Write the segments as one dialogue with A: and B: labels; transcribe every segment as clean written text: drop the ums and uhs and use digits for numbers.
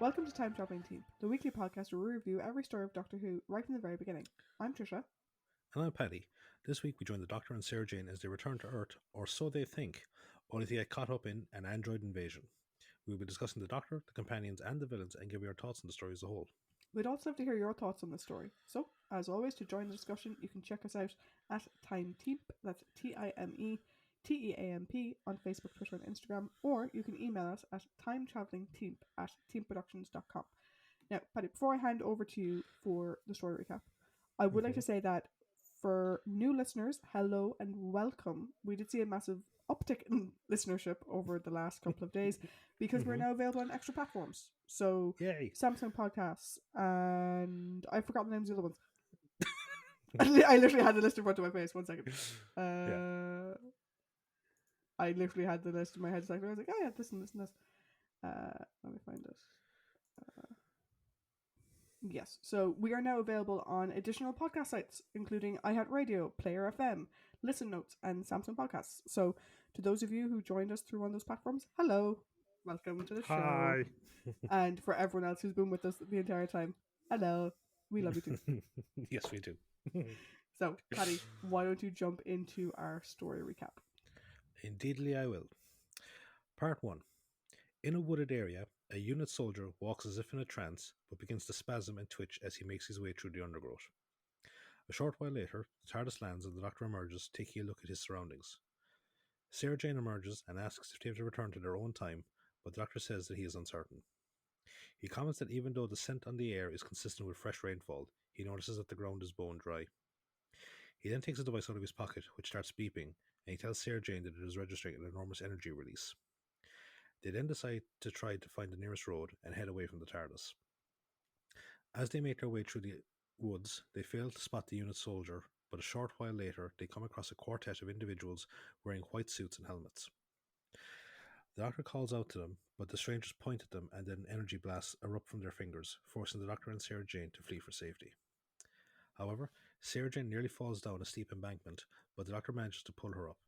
A: Welcome to Time Traveling Team, the weekly podcast where we review every story of Doctor Who right from the very beginning. I'm Tricia.
B: And I'm Paddy. This week we join the Doctor and Sarah Jane as they return to Earth, or so they think, only to get caught up in an android invasion. We will be discussing the Doctor, the companions, and the villains and give you our thoughts on the story as a whole.
A: We'd also love to hear your thoughts on this story. So, as always, to join the discussion, you can check us out at Time Teamp, that's TimeTeamp, on Facebook, Twitter, and Instagram, or you can email us at timetravelingteamp@teamproductions.com. Now, Paddy, before I hand over to you for the story recap, I would like to say that for new listeners, hello and welcome. We did see a massive uptick in listenership over the last couple of days because we're now available on extra platforms. So,
B: Yay!
A: Samsung Podcasts, and I've forgotten the names of the other ones. I literally had the list in front of my face. 1 second. I literally had the list in my head. I was like, oh yeah, this and this and this. Let me find it. Yes, so we are now available on additional podcast sites, including iHeartRadio, Player FM, Listen Notes, and Samsung Podcasts. So, to those of you who joined us through one of those platforms, hello, welcome to the show. And for everyone else who's been with us the entire time, hello, we love you too.
B: Yes, we do.
A: So, Paddy, why don't you jump into our story recap?
B: Indeedly, I will. Part 1. In a wooded area, a unit soldier walks as if in a trance, but begins to spasm and twitch as he makes his way through the undergrowth. A short while later, the TARDIS lands and the Doctor emerges, taking a look at his surroundings. Sarah Jane emerges and asks if they have to return to their own time, but the Doctor says that he is uncertain. He comments that even though the scent on the air is consistent with fresh rainfall, he notices that the ground is bone dry. He then takes a device out of his pocket, which starts beeping, and he tells Sarah Jane that it is registering an enormous energy release. They then decide to try to find the nearest road and head away from the TARDIS. As they make their way through the woods, they fail to spot the unit soldier, but a short while later they come across a quartet of individuals wearing white suits and helmets. The Doctor calls out to them, but the strangers point at them and then energy blasts erupt from their fingers, forcing the Doctor and Sarah Jane to flee for safety. However, Sarah Jane nearly falls down a steep embankment, but the Doctor manages to pull her up.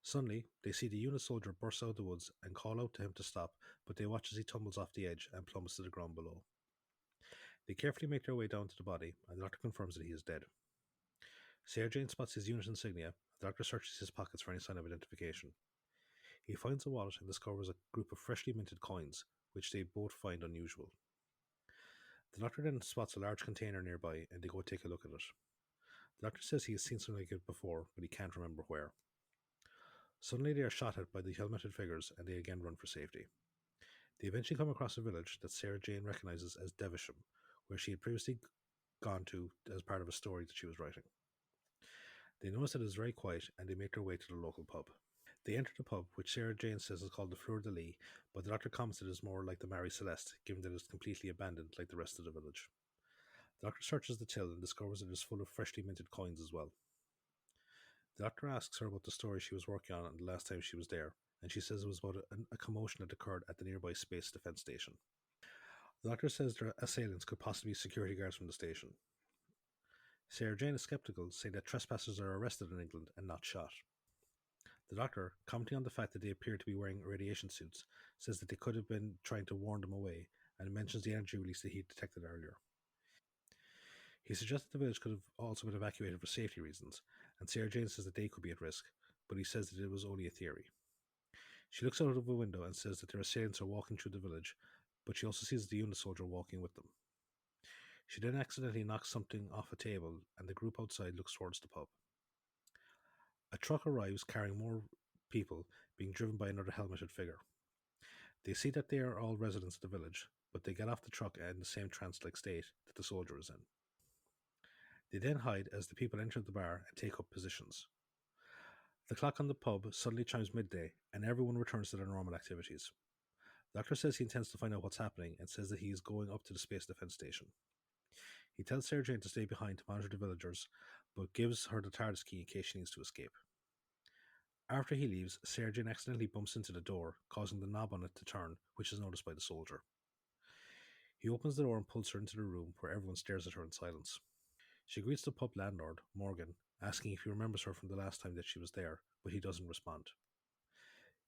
B: Suddenly, they see the unit soldier burst out of the woods and call out to him to stop, but they watch as he tumbles off the edge and plummets to the ground below. They carefully make their way down to the body, and the Doctor confirms that he is dead. Sarah Jane spots his unit insignia, and the Doctor searches his pockets for any sign of identification. He finds a wallet and discovers a group of freshly minted coins, which they both find unusual. The Doctor then spots a large container nearby, and they go take a look at it. The Doctor says he has seen something like it before, but he can't remember where. Suddenly they are shot at by the helmeted figures, and they again run for safety. They eventually come across a village that Sarah Jane recognizes as Devisham, where she had previously gone to as part of a story that she was writing. They notice that it is very quiet, and they make their way to the local pub. They enter the pub, which Sarah Jane says is called the Fleur de Lis, but the Doctor comments it is more like the Marie Celeste, given that it is completely abandoned like the rest of the village. The Doctor searches the till and discovers it is full of freshly minted coins as well. The Doctor asks her about the story she was working on the last time she was there, and she says it was about a commotion that occurred at the nearby space defense station. The Doctor says their assailants could possibly be security guards from the station. Sarah Jane is skeptical, saying that trespassers are arrested in England and not shot. The Doctor, commenting on the fact that they appear to be wearing radiation suits, says that they could have been trying to warn them away, and mentions the energy release that he detected earlier. He suggests that the village could have also been evacuated for safety reasons, and Sarah Jane says that they could be at risk, but he says that it was only a theory. She looks out of a window and says that their assailants are walking through the village, but she also sees the unit soldier walking with them. She then accidentally knocks something off a table, and the group outside looks towards the pub. A truck arrives carrying more people, being driven by another helmeted figure. They see that they are all residents of the village, but they get off the truck in the same trance-like state that the soldier is in. They then hide as the people enter the bar and take up positions. The clock on the pub suddenly chimes midday, and everyone returns to their normal activities. The Doctor says he intends to find out what's happening and says that he is going up to the space defense station. He tells Sarah Jane to stay behind to monitor the villagers, but gives her the TARDIS key in case she needs to escape. After he leaves, Sarah Jane accidentally bumps into the door, causing the knob on it to turn, which is noticed by the soldier. He opens the door and pulls her into the room, where everyone stares at her in silence. She greets the pub landlord, Morgan, asking if he remembers her from the last time that she was there, but he doesn't respond.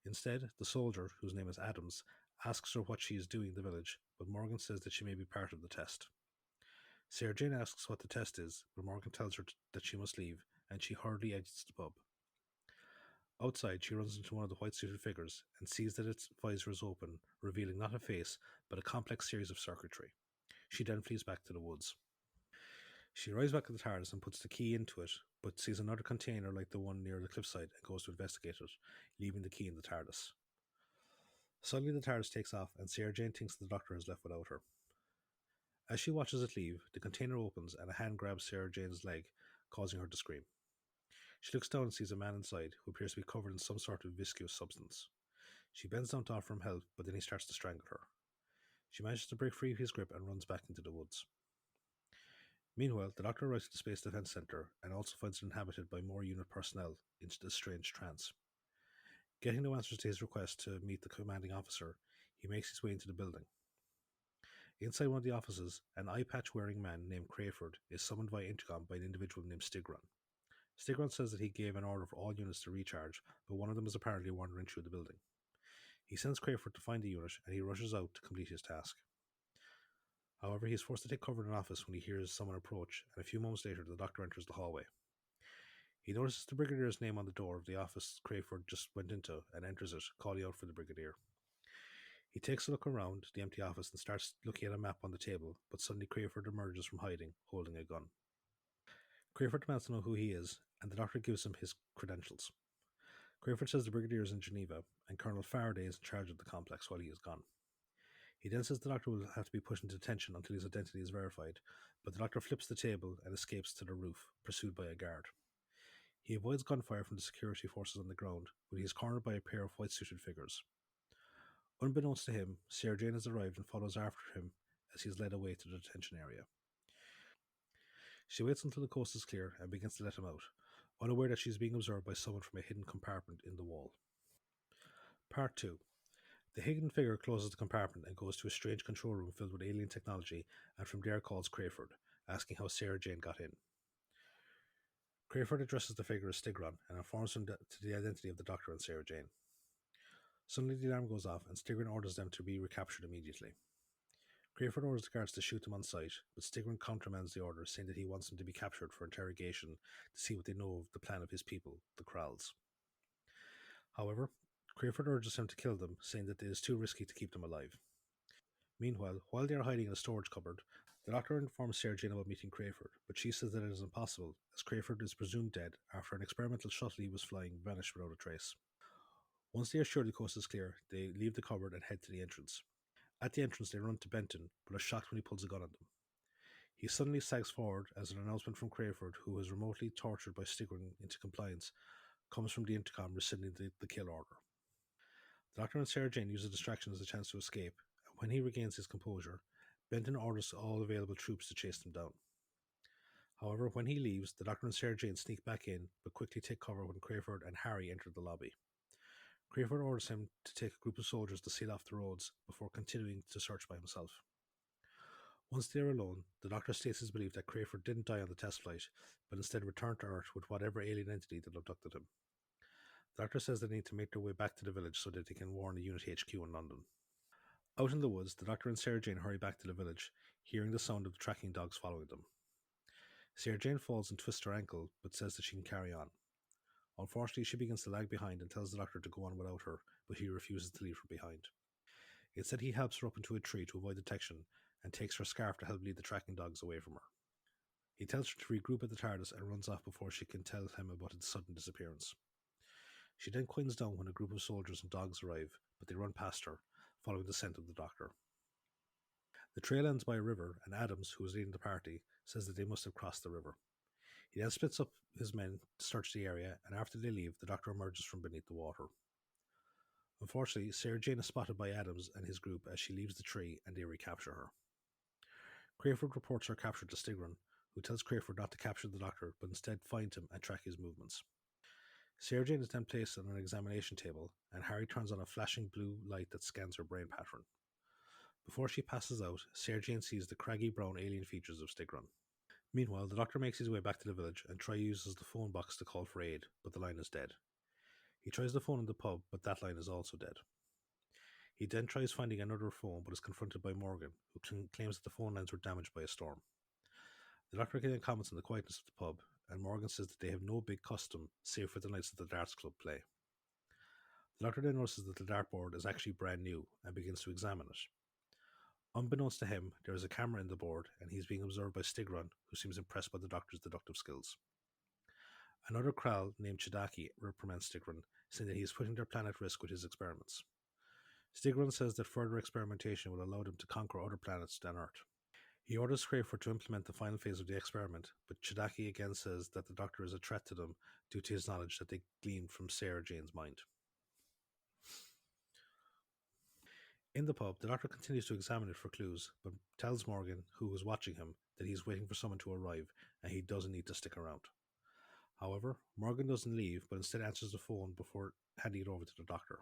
B: Instead, the soldier, whose name is Adams, asks her what she is doing in the village, but Morgan says that she may be part of the test. Sarah Jane asks what the test is, but Morgan tells her that she must leave, and she hurriedly exits the pub. Outside, she runs into one of the white suited figures and sees that its visor is open, revealing not a face, but a complex series of circuitry. She then flees back to the woods. She arrives back at the TARDIS and puts the key into it, but sees another container like the one near the cliffside and goes to investigate it, leaving the key in the TARDIS. Suddenly, the TARDIS takes off, and Sarah Jane thinks the Doctor is left without her. As she watches it leave, the container opens and a hand grabs Sarah Jane's leg, causing her to scream. She looks down and sees a man inside, who appears to be covered in some sort of viscous substance. She bends down to offer him help, but then he starts to strangle her. She manages to break free of his grip and runs back into the woods. Meanwhile, the Doctor arrives at the Space Defense Center and also finds it inhabited by more unit personnel into this strange trance. Getting no answers to his request to meet the commanding officer, he makes his way into the building. Inside one of the offices, an eye patch wearing man named Crayford is summoned via intercom by an individual named Stigron. Stigron says that he gave an order for all units to recharge, but one of them is apparently wandering through the building. He sends Crayford to find the unit and he rushes out to complete his task. However, he is forced to take cover in an office when he hears someone approach, and a few moments later, the Doctor enters the hallway. He notices the Brigadier's name on the door of the office Crayford just went into and enters it, calling out for the Brigadier. He takes a look around the empty office and starts looking at a map on the table, but suddenly Crayford emerges from hiding, holding a gun. Crayford demands to know who he is, and the Doctor gives him his credentials. Crayford says the Brigadier is in Geneva, and Colonel Faraday is in charge of the complex while he is gone. He then says the Doctor will have to be put into detention until his identity is verified, but the Doctor flips the table and escapes to the roof, pursued by a guard. He avoids gunfire from the security forces on the ground, but he is cornered by a pair of white-suited figures. Unbeknownst to him, Sarah Jane has arrived and follows after him as he is led away to the detention area. She waits until the coast is clear and begins to let him out, unaware that she is being observed by someone from a hidden compartment in the wall. Part 2. The hidden figure closes the compartment and goes to a strange control room filled with alien technology, and from there calls Crayford, asking how Sarah Jane got in. Crayford addresses the figure as Stigron and informs him to the identity of the Doctor and Sarah Jane. Suddenly the alarm goes off and Stigron orders them to be recaptured immediately. Crayford orders the guards to shoot them on sight, but Stigron countermands the order, saying that he wants them to be captured for interrogation to see what they know of the plan of his people, the Kralls. However, Crayford urges him to kill them, saying that it is too risky to keep them alive. Meanwhile, while they are hiding in a storage cupboard, the Doctor informs Sarah Jane about meeting Crayford, but she says that it is impossible, as Crayford is presumed dead after an experimental shuttle he was flying vanished without a trace. Once they are sure the coast is clear, they leave the cupboard and head to the entrance. At the entrance, they run to Benton, but are shocked when he pulls a gun on them. He suddenly sags forward as an announcement from Crayford, who is remotely tortured by Stigron into compliance, comes from the intercom rescinding the kill order. The Doctor and Sarah Jane use the distraction as a chance to escape, and when he regains his composure, Benton orders all available troops to chase them down. However, when he leaves, the Doctor and Sarah Jane sneak back in, but quickly take cover when Crayford and Harry enter the lobby. Crayford orders him to take a group of soldiers to seal off the roads before continuing to search by himself. Once they are alone, the Doctor states his belief that Crayford didn't die on the test flight, but instead returned to Earth with whatever alien entity that abducted him. The Doctor says they need to make their way back to the village so that they can warn the unit HQ in London. Out in the woods, the Doctor and Sarah Jane hurry back to the village, hearing the sound of the tracking dogs following them. Sarah Jane falls and twists her ankle, but says that she can carry on. Unfortunately, she begins to lag behind and tells the Doctor to go on without her, but he refuses to leave her behind. Instead, he helps her up into a tree to avoid detection and takes her scarf to help lead the tracking dogs away from her. He tells her to regroup at the TARDIS and runs off before she can tell him about its sudden disappearance. She then quiets down when a group of soldiers and dogs arrive, but they run past her, following the scent of the Doctor. The trail ends by a river, and Adams, who is leading the party, says that they must have crossed the river. He then splits up his men to search the area, and after they leave, the Doctor emerges from beneath the water. Unfortunately, Sarah Jane is spotted by Adams and his group as she leaves the tree, and they recapture her. Crayford reports her capture to Stigron, who tells Crayford not to capture the Doctor, but instead find him and track his movements. Sarah Jane is then placed on an examination table, and Harry turns on a flashing blue light that scans her brain pattern. Before she passes out, Sarah Jane sees the craggy brown alien features of Stigron. Meanwhile, the Doctor makes his way back to the village and uses the phone box to call for aid, but the line is dead. He tries the phone in the pub, but that line is also dead. He then tries finding another phone but is confronted by Morgan, who claims that the phone lines were damaged by a storm. The doctor again comments on the quietness of the pub, and Morgan says that they have no big custom save for the nights that the darts club play. The doctor then notices that the dartboard is actually brand new and begins to examine it. Unbeknownst to him, there is a camera in the board, and he is being observed by Stigron, who seems impressed by the doctor's deductive skills. Another Kral named Chidaki reprimands Stigron, saying that he is putting their plan at risk with his experiments. Stigron says that further experimentation will allow them to conquer other planets than Earth. He orders Crayford to implement the final phase of the experiment, but Chidaki again says that the doctor is a threat to them due to his knowledge that they gleaned from Sarah Jane's mind. In the pub, the doctor continues to examine it for clues, but tells Morgan, who was watching him, that he's waiting for someone to arrive and he doesn't need to stick around. However, Morgan doesn't leave, but instead answers the phone before handing it over to the doctor.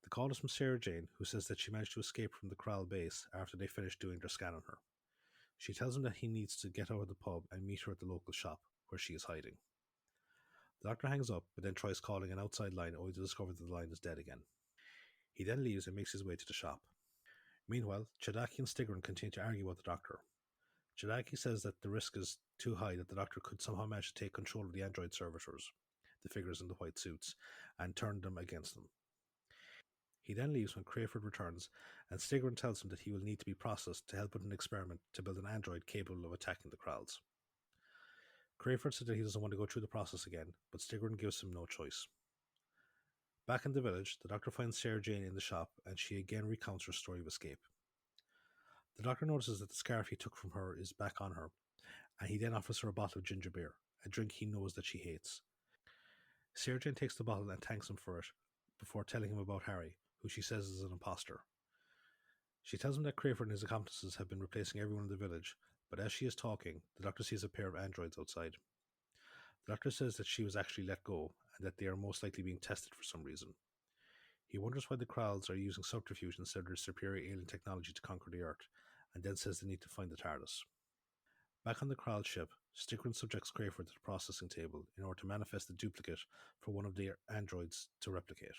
B: The call is from Sarah Jane, who says that she managed to escape from the Kral base after they finished doing their scan on her. She tells him that he needs to get out of the pub and meet her at the local shop, where she is hiding. The doctor hangs up, but then tries calling an outside line only to discover that the line is dead again. He then leaves and makes his way to the shop. Meanwhile, Chidaki and Stigron continue to argue about the doctor. Chidaki says that the risk is too high that the doctor could somehow manage to take control of the android servitors, the figures in the white suits, and turn them against them. He then leaves when Crayford returns, and Stigron tells him that he will need to be processed to help with an experiment to build an android capable of attacking the Kralls. Crayford said that he doesn't want to go through the process again, but Stigron gives him no choice. Back in the village, the doctor finds Sarah Jane in the shop, and she again recounts her story of escape. The doctor notices that the scarf he took from her is back on her, and he then offers her a bottle of ginger beer, a drink he knows that she hates. Sarah Jane takes the bottle and thanks him for it, before telling him about Harry, who she says is an imposter. She tells him that Crayford and his accomplices have been replacing everyone in the village, but as she is talking, the doctor sees a pair of androids outside. The doctor says that she was actually let go, and that they are most likely being tested for some reason. He wonders why the Kralls are using subterfuge instead of their superior alien technology to conquer the Earth, and then says they need to find the TARDIS. Back on the Kral ship, Stigron subjects Crayford to the processing table in order to manifest a duplicate for one of the androids to replicate.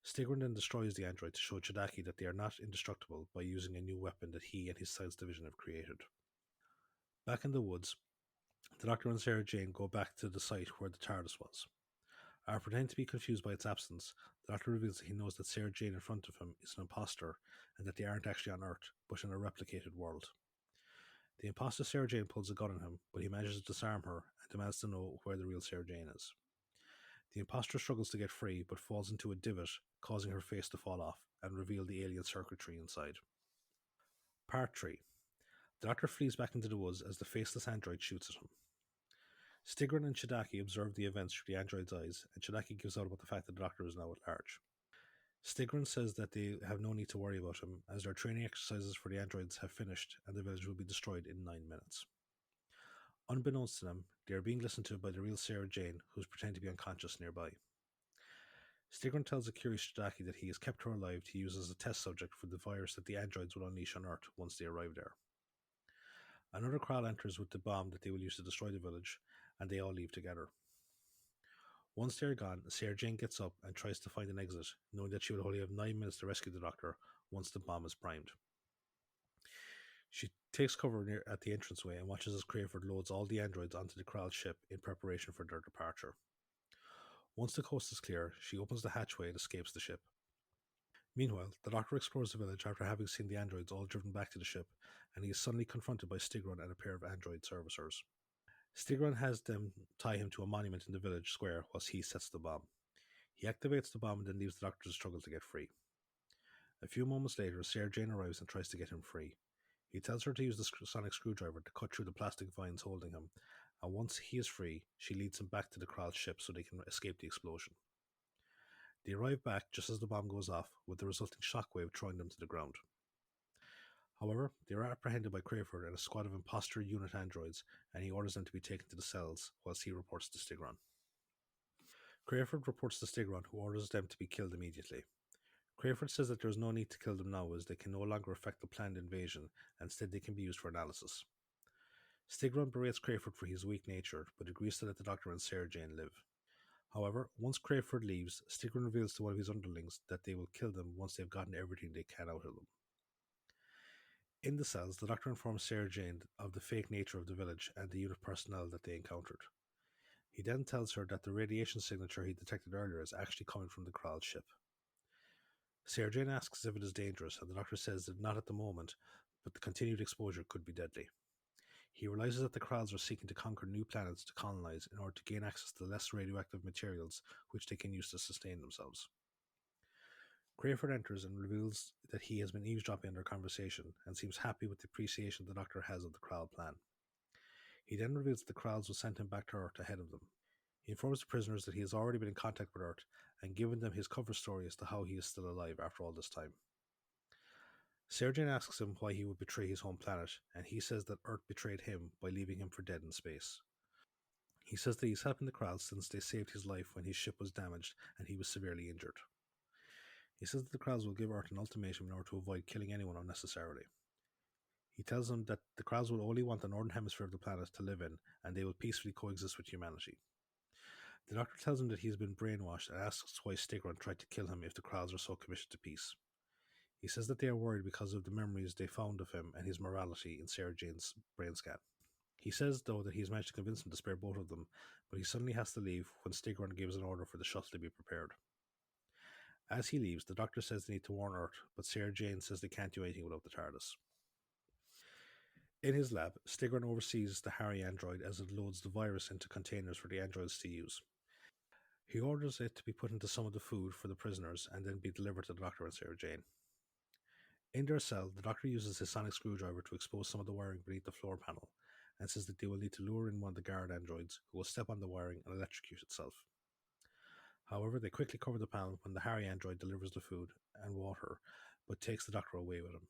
B: Stigron then destroys the android to show Chidaki that they are not indestructible by using a new weapon that he and his science division have created. Back in the woods, the Doctor and Sarah Jane go back to the site where the TARDIS was. After pretending to be confused by its absence, the Doctor reveals that he knows that Sarah Jane in front of him is an imposter and that they aren't actually on Earth, but in a replicated world. The imposter Sarah Jane pulls a gun on him, but he manages to disarm her and demands to know where the real Sarah Jane is. The imposter struggles to get free, but falls into a divot, causing her face to fall off and reveal the alien circuitry inside. Part 3. The Doctor flees back into the woods as the faceless android shoots at him. Stigron and Chidaki observe the events through the android's eyes, and Chidaki gives out about the fact that the Doctor is now at large. Stigron says that they have no need to worry about him, as their training exercises for the androids have finished and the village will be destroyed in 9 minutes. Unbeknownst to them, they are being listened to by the real Sarah Jane, who is pretending to be unconscious nearby. Stigron tells the curious Chidaki that he has kept her alive to use as a test subject for the virus that the androids will unleash on Earth once they arrive there. Another Kral enters with the bomb that they will use to destroy the village, and they all leave together. Once they're gone, Sarah Jane gets up and tries to find an exit, knowing that she will only have 9 minutes to rescue the Doctor once the bomb is primed. She takes cover at the entranceway and watches as Crayford loads all the androids onto the Kral ship in preparation for their departure. Once the coast is clear, she opens the hatchway and escapes the ship. Meanwhile, the Doctor explores the village after having seen the androids all driven back to the ship, and he is suddenly confronted by Stigron and a pair of android servicers. Stigron has them tie him to a monument in the village square whilst he sets the bomb. He activates the bomb and then leaves the Doctor to struggle to get free. A few moments later, Sarah Jane arrives and tries to get him free. He tells her to use the sonic screwdriver to cut through the plastic vines holding him, and once he is free, she leads him back to the Kral ship so they can escape the explosion. They arrive back just as the bomb goes off, with the resulting shockwave throwing them to the ground. However, they are apprehended by Crayford and a squad of imposter unit androids, and he orders them to be taken to the cells, whilst he reports to Stigron. Crayford reports to Stigron, who orders them to be killed immediately. Crayford says that there is no need to kill them now, as they can no longer affect the planned invasion, and instead they can be used for analysis. Stigron berates Crayford for his weak nature, but agrees to let the Doctor and Sarah Jane live. However, once Crayford leaves, Stigron reveals to one of his underlings that they will kill them once they've gotten everything they can out of them. In the cells, the Doctor informs Sarah Jane of the fake nature of the village and the unit personnel that they encountered. He then tells her that the radiation signature he detected earlier is actually coming from the Krall's ship. Sarah Jane asks if it is dangerous, and the Doctor says that not at the moment, but the continued exposure could be deadly. He realizes that the Kralls are seeking to conquer new planets to colonize in order to gain access to less radioactive materials which they can use to sustain themselves. Crayford enters and reveals that he has been eavesdropping on their conversation and seems happy with the appreciation the Doctor has of the Krall plan. He then reveals that the Kralls will send him back to Earth ahead of them. He informs the prisoners that he has already been in contact with Earth and given them his cover story as to how he is still alive after all this time. Sarah Jane asks him why he would betray his home planet, and he says that Earth betrayed him by leaving him for dead in space. He says that he's helping the Kralls since they saved his life when his ship was damaged and he was severely injured. He says that the Kralls will give Earth an ultimatum in order to avoid killing anyone unnecessarily. He tells them that the Kralls will only want the northern hemisphere of the planet to live in, and they will peacefully coexist with humanity. The Doctor tells him that he has been brainwashed and asks why Stigron tried to kill him if the Kralls are so committed to peace. He says that they are worried because of the memories they found of him and his morality in Sarah Jane's brain scan. He says, though, that he's managed to convince him to spare both of them, but he suddenly has to leave when Stigron gives an order for the shuttle to be prepared. As he leaves, the Doctor says they need to warn Earth, but Sarah Jane says they can't do anything without the TARDIS. In his lab, Stigron oversees the Harry android as it loads the virus into containers for the androids to use. He orders it to be put into some of the food for the prisoners and then be delivered to the Doctor and Sarah Jane. In their cell, the Doctor uses his sonic screwdriver to expose some of the wiring beneath the floor panel and says that they will need to lure in one of the guard androids who will step on the wiring and electrocute itself. However, they quickly cover the panel when the Harry android delivers the food and water, but takes the Doctor away with him.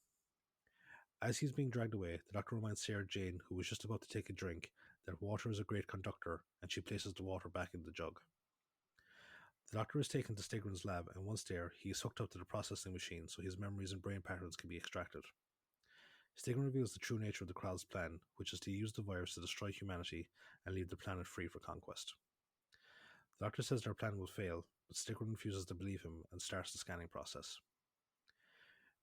B: As he's being dragged away, the Doctor reminds Sarah Jane, who was just about to take a drink, that water is a great conductor, and she places the water back in the jug. The Doctor is taken to Stigron's lab, and once there, he is hooked up to the processing machine so his memories and brain patterns can be extracted. Stigron reveals the true nature of the Krall's plan, which is to use the virus to destroy humanity and leave the planet free for conquest. The Doctor says their plan will fail, but Stigron refuses to believe him and starts the scanning process.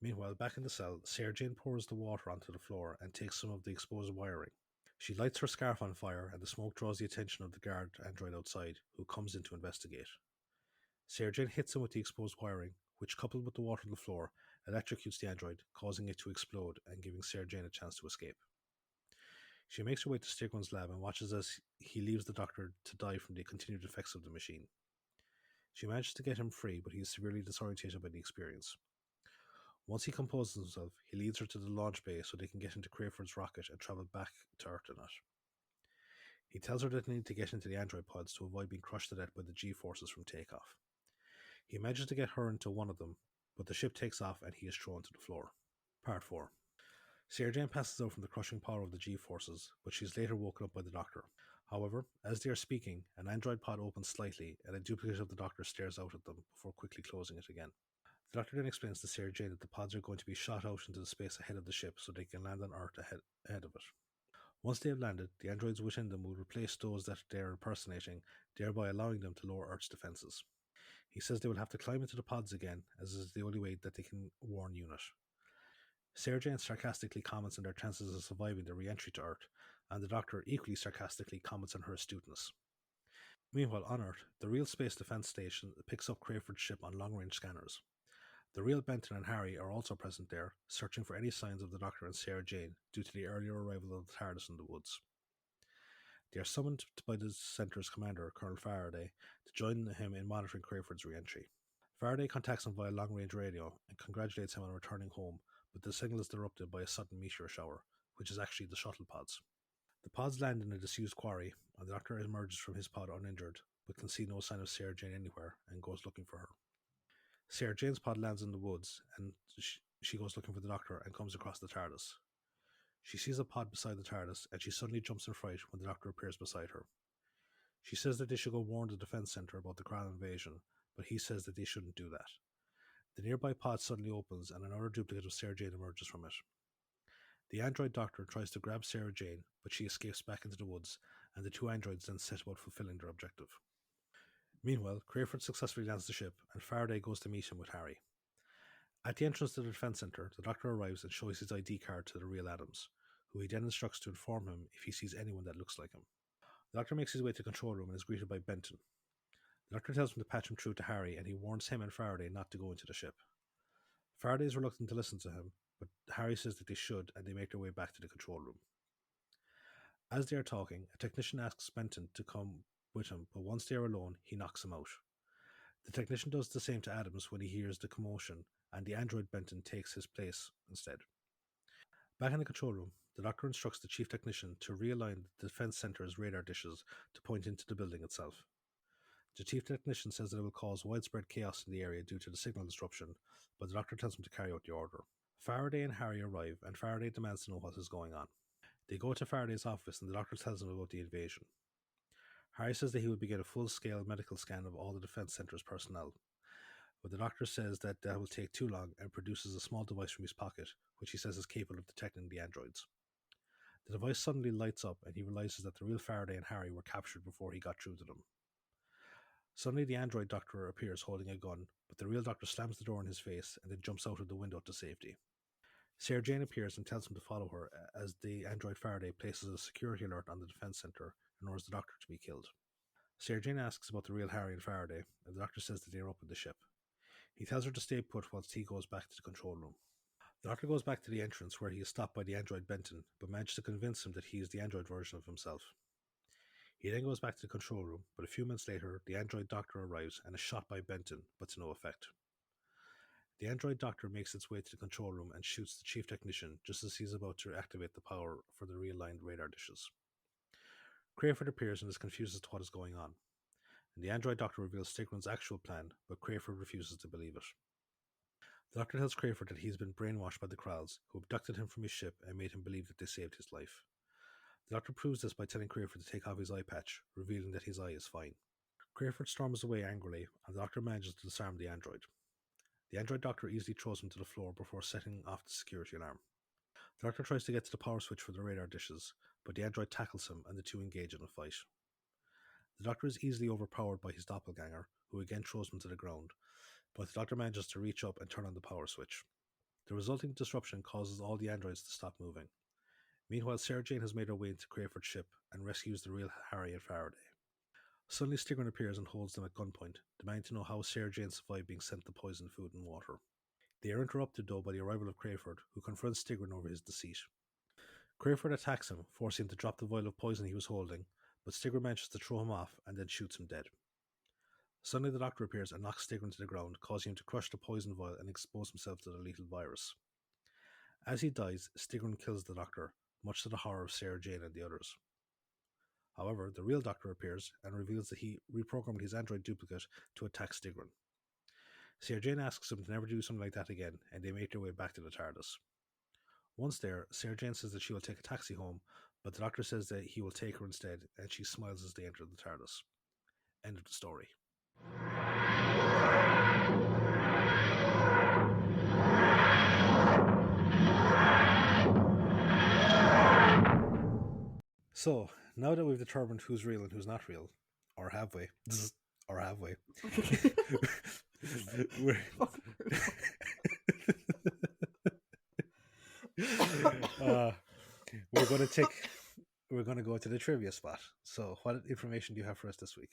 B: Meanwhile, back in the cell, Sarah Jane pours the water onto the floor and takes some of the exposed wiring. She lights her scarf on fire, and the smoke draws the attention of the guard android outside, who comes in to investigate. Sarah Jane hits him with the exposed wiring, which, coupled with the water on the floor, electrocutes the android, causing it to explode and giving Sarah Jane a chance to escape. She makes her way to Stigron's lab and watches as he leaves the Doctor to die from the continued effects of the machine. She manages to get him free, but he is severely disorientated by the experience. Once he composes himself, he leads her to the launch bay so they can get into Crayford's rocket and travel back to Earth in it. He tells her that they need to get into the android pods to avoid being crushed to death by the G-forces from takeoff. He manages to get her into one of them, but the ship takes off and he is thrown to the floor. Part 4. Sarah Jane passes out from the crushing power of the G-forces, but she is later woken up by the Doctor. However, as they are speaking, an android pod opens slightly and a duplicate of the Doctor stares out at them before quickly closing it again. The Doctor then explains to Sarah Jane that the pods are going to be shot out into the space ahead of the ship so they can land on Earth ahead of it. Once they have landed, the androids within them will replace those that they are impersonating, thereby allowing them to lower Earth's defenses. He says they will have to climb into the pods again, as is the only way that they can warn UNIT. Sarah Jane sarcastically comments on their chances of surviving their re-entry to Earth, and the Doctor equally sarcastically comments on her astuteness. Meanwhile, on Earth, the real Space Defense Station picks up Crayford's ship on long-range scanners. The real Benton and Harry are also present there, searching for any signs of the Doctor and Sarah Jane due to the earlier arrival of the TARDIS in the woods. They are summoned by the Centre's commander, Colonel Faraday, to join him in monitoring Crayford's re-entry. Faraday contacts him via long-range radio and congratulates him on returning home, but the signal is interrupted by a sudden meteor shower, which is actually the shuttle pods. The pods land in a disused quarry, and the Doctor emerges from his pod uninjured, but can see no sign of Sarah Jane anywhere and goes looking for her. Sarah Jane's pod lands in the woods, and she goes looking for the Doctor and comes across the TARDIS. She sees a pod beside the TARDIS, and she suddenly jumps in fright when the Doctor appears beside her. She says that they should go warn the Defense Centre about the Krall invasion, but he says that they shouldn't do that. The nearby pod suddenly opens, and another duplicate of Sarah Jane emerges from it. The android Doctor tries to grab Sarah Jane, but she escapes back into the woods, and the two androids then set about fulfilling their objective. Meanwhile, Crayford successfully lands the ship, and Faraday goes to meet him with Harry. At the entrance to the defense center, the Doctor arrives and shows his ID card to the real Adams, who he then instructs to inform him if he sees anyone that looks like him. The Doctor makes his way to the control room and is greeted by Benton. The Doctor tells him to patch him through to Harry, and he warns him and Faraday not to go into the ship. Faraday is reluctant to listen to him, but Harry says that they should, and they make their way back to the control room. As they are talking, a technician asks Benton to come with him, but once they are alone, he knocks him out. The technician does the same to Adams when he hears the commotion, and the android Benton takes his place instead. Back in the control room, the Doctor instructs the chief technician to realign the defense center's radar dishes to point into the building itself. The chief technician says that it will cause widespread chaos in the area due to the signal disruption, but the Doctor tells him to carry out the order. Faraday and Harry arrive, and Faraday demands to know what is going on. They go to Faraday's office, and the Doctor tells him about the invasion. Harry says that he will begin a full-scale medical scan of all the defense center's personnel, but the Doctor says that will take too long and produces a small device from his pocket, which he says is capable of detecting the androids. The device suddenly lights up, and he realizes that the real Faraday and Harry were captured before he got through to them. Suddenly, the android Doctor appears holding a gun, but the real Doctor slams the door in his face and then jumps out of the window to safety. Sarah Jane appears and tells him to follow her as the android Faraday places a security alert on the defense center and orders the Doctor to be killed. Sarah Jane asks about the real Harry and Faraday, and the Doctor says that they are up in the ship. He tells her to stay put whilst he goes back to the control room. The Doctor goes back to the entrance where he is stopped by the android Benton, but manages to convince him that he is the android version of himself. He then goes back to the control room, but a few minutes later, the android Doctor arrives and is shot by Benton, but to no effect. The android Doctor makes its way to the control room and shoots the chief technician just as he is about to activate the power for the realigned radar dishes. Crayford appears and is confused as to what is going on. And the android Doctor reveals Stigron's actual plan, but Crayford refuses to believe it. The Doctor tells Crayford that he has been brainwashed by the Kralls, who abducted him from his ship and made him believe that they saved his life. The Doctor proves this by telling Crayford to take off his eye patch, revealing that his eye is fine. Crayford storms away angrily, and the Doctor manages to disarm the android. The android Doctor easily throws him to the floor before setting off the security alarm. The Doctor tries to get to the power switch for the radar dishes, but the android tackles him and the two engage in a fight. The Doctor is easily overpowered by his doppelganger, who again throws him to the ground, but the Doctor manages to reach up and turn on the power switch. The resulting disruption causes all the androids to stop moving. Meanwhile, Sarah Jane has made her way into Crayford's ship and rescues the real Harry and Faraday. Suddenly, Stigron appears and holds them at gunpoint, demanding to know how Sarah Jane survived being sent the poisoned food and water. They are interrupted, though, by the arrival of Crayford, who confronts Stigron over his deceit. Crayford attacks him, forcing him to drop the vial of poison he was holding, but Stigron manages to throw him off and then shoots him dead. Suddenly, the Doctor appears and knocks Stigron to the ground, causing him to crush the poison vial and expose himself to the lethal virus. As he dies, Stigron kills the Doctor, much to the horror of Sarah Jane and the others. However, the real Doctor appears and reveals that he reprogrammed his android duplicate to attack Stigron. Sarah Jane asks him to never do something like that again, and they make their way back to the TARDIS. Once there, Sarah Jane says that she will take a taxi home, but the Doctor says that he will take her instead, and she smiles as they enter the TARDIS. End of the story. So, now that we've determined who's real and who's not real, or have we? we're, we're going to go to the trivia spot. So, what information do you have for us this week?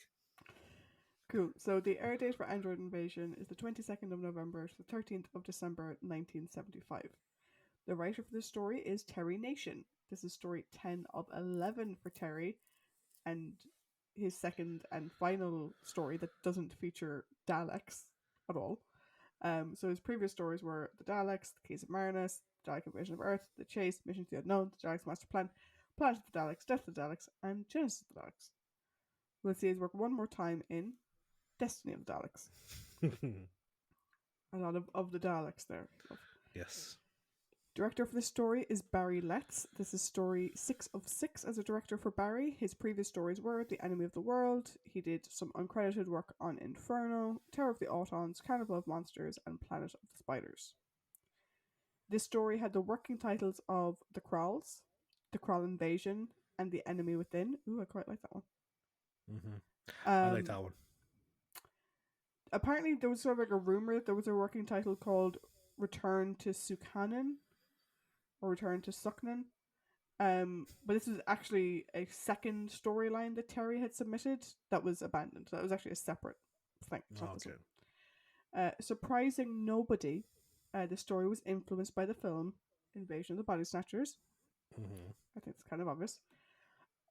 A: Cool. So the air date for Android Invasion is the 22nd of November to the 13th of December 1975. The writer for this story is Terry Nation. This is story 10 of 11 for Terry, and his second and final story that doesn't feature Daleks at all. So his previous stories were The Daleks, The Case of Marinus, The Dalek Invasion of Earth, The Chase, Mission to the Unknown, The Daleks Master Plan, Planet of the Daleks, Death of the Daleks, and Genesis of the Daleks. We'll see his work one more time in Destiny of the Daleks. A lot of the Daleks there.
B: Yes.
A: Director for this story is Barry Letts. This is story 6 of 6 as a director for Barry. His previous stories were The Enemy of the World. He did some uncredited work on Inferno, Terror of the Autons, Carnival of Monsters, and Planet of the Spiders. This story had the working titles of The Kralls, The Krall Invasion, and The Enemy Within. Ooh, I quite like that one.
B: I like that one.
A: apparently there was sort of like a rumor that there was a working title called Return to Sukanen or Return to Suknan. But this is actually a second storyline that Terry had submitted that was abandoned. That was actually a separate thing. It's not this
B: Okay.
A: one. Surprising nobody, the story was influenced by the film Invasion of the Body Snatchers.
B: Mm-hmm.
A: I think it's kind of obvious.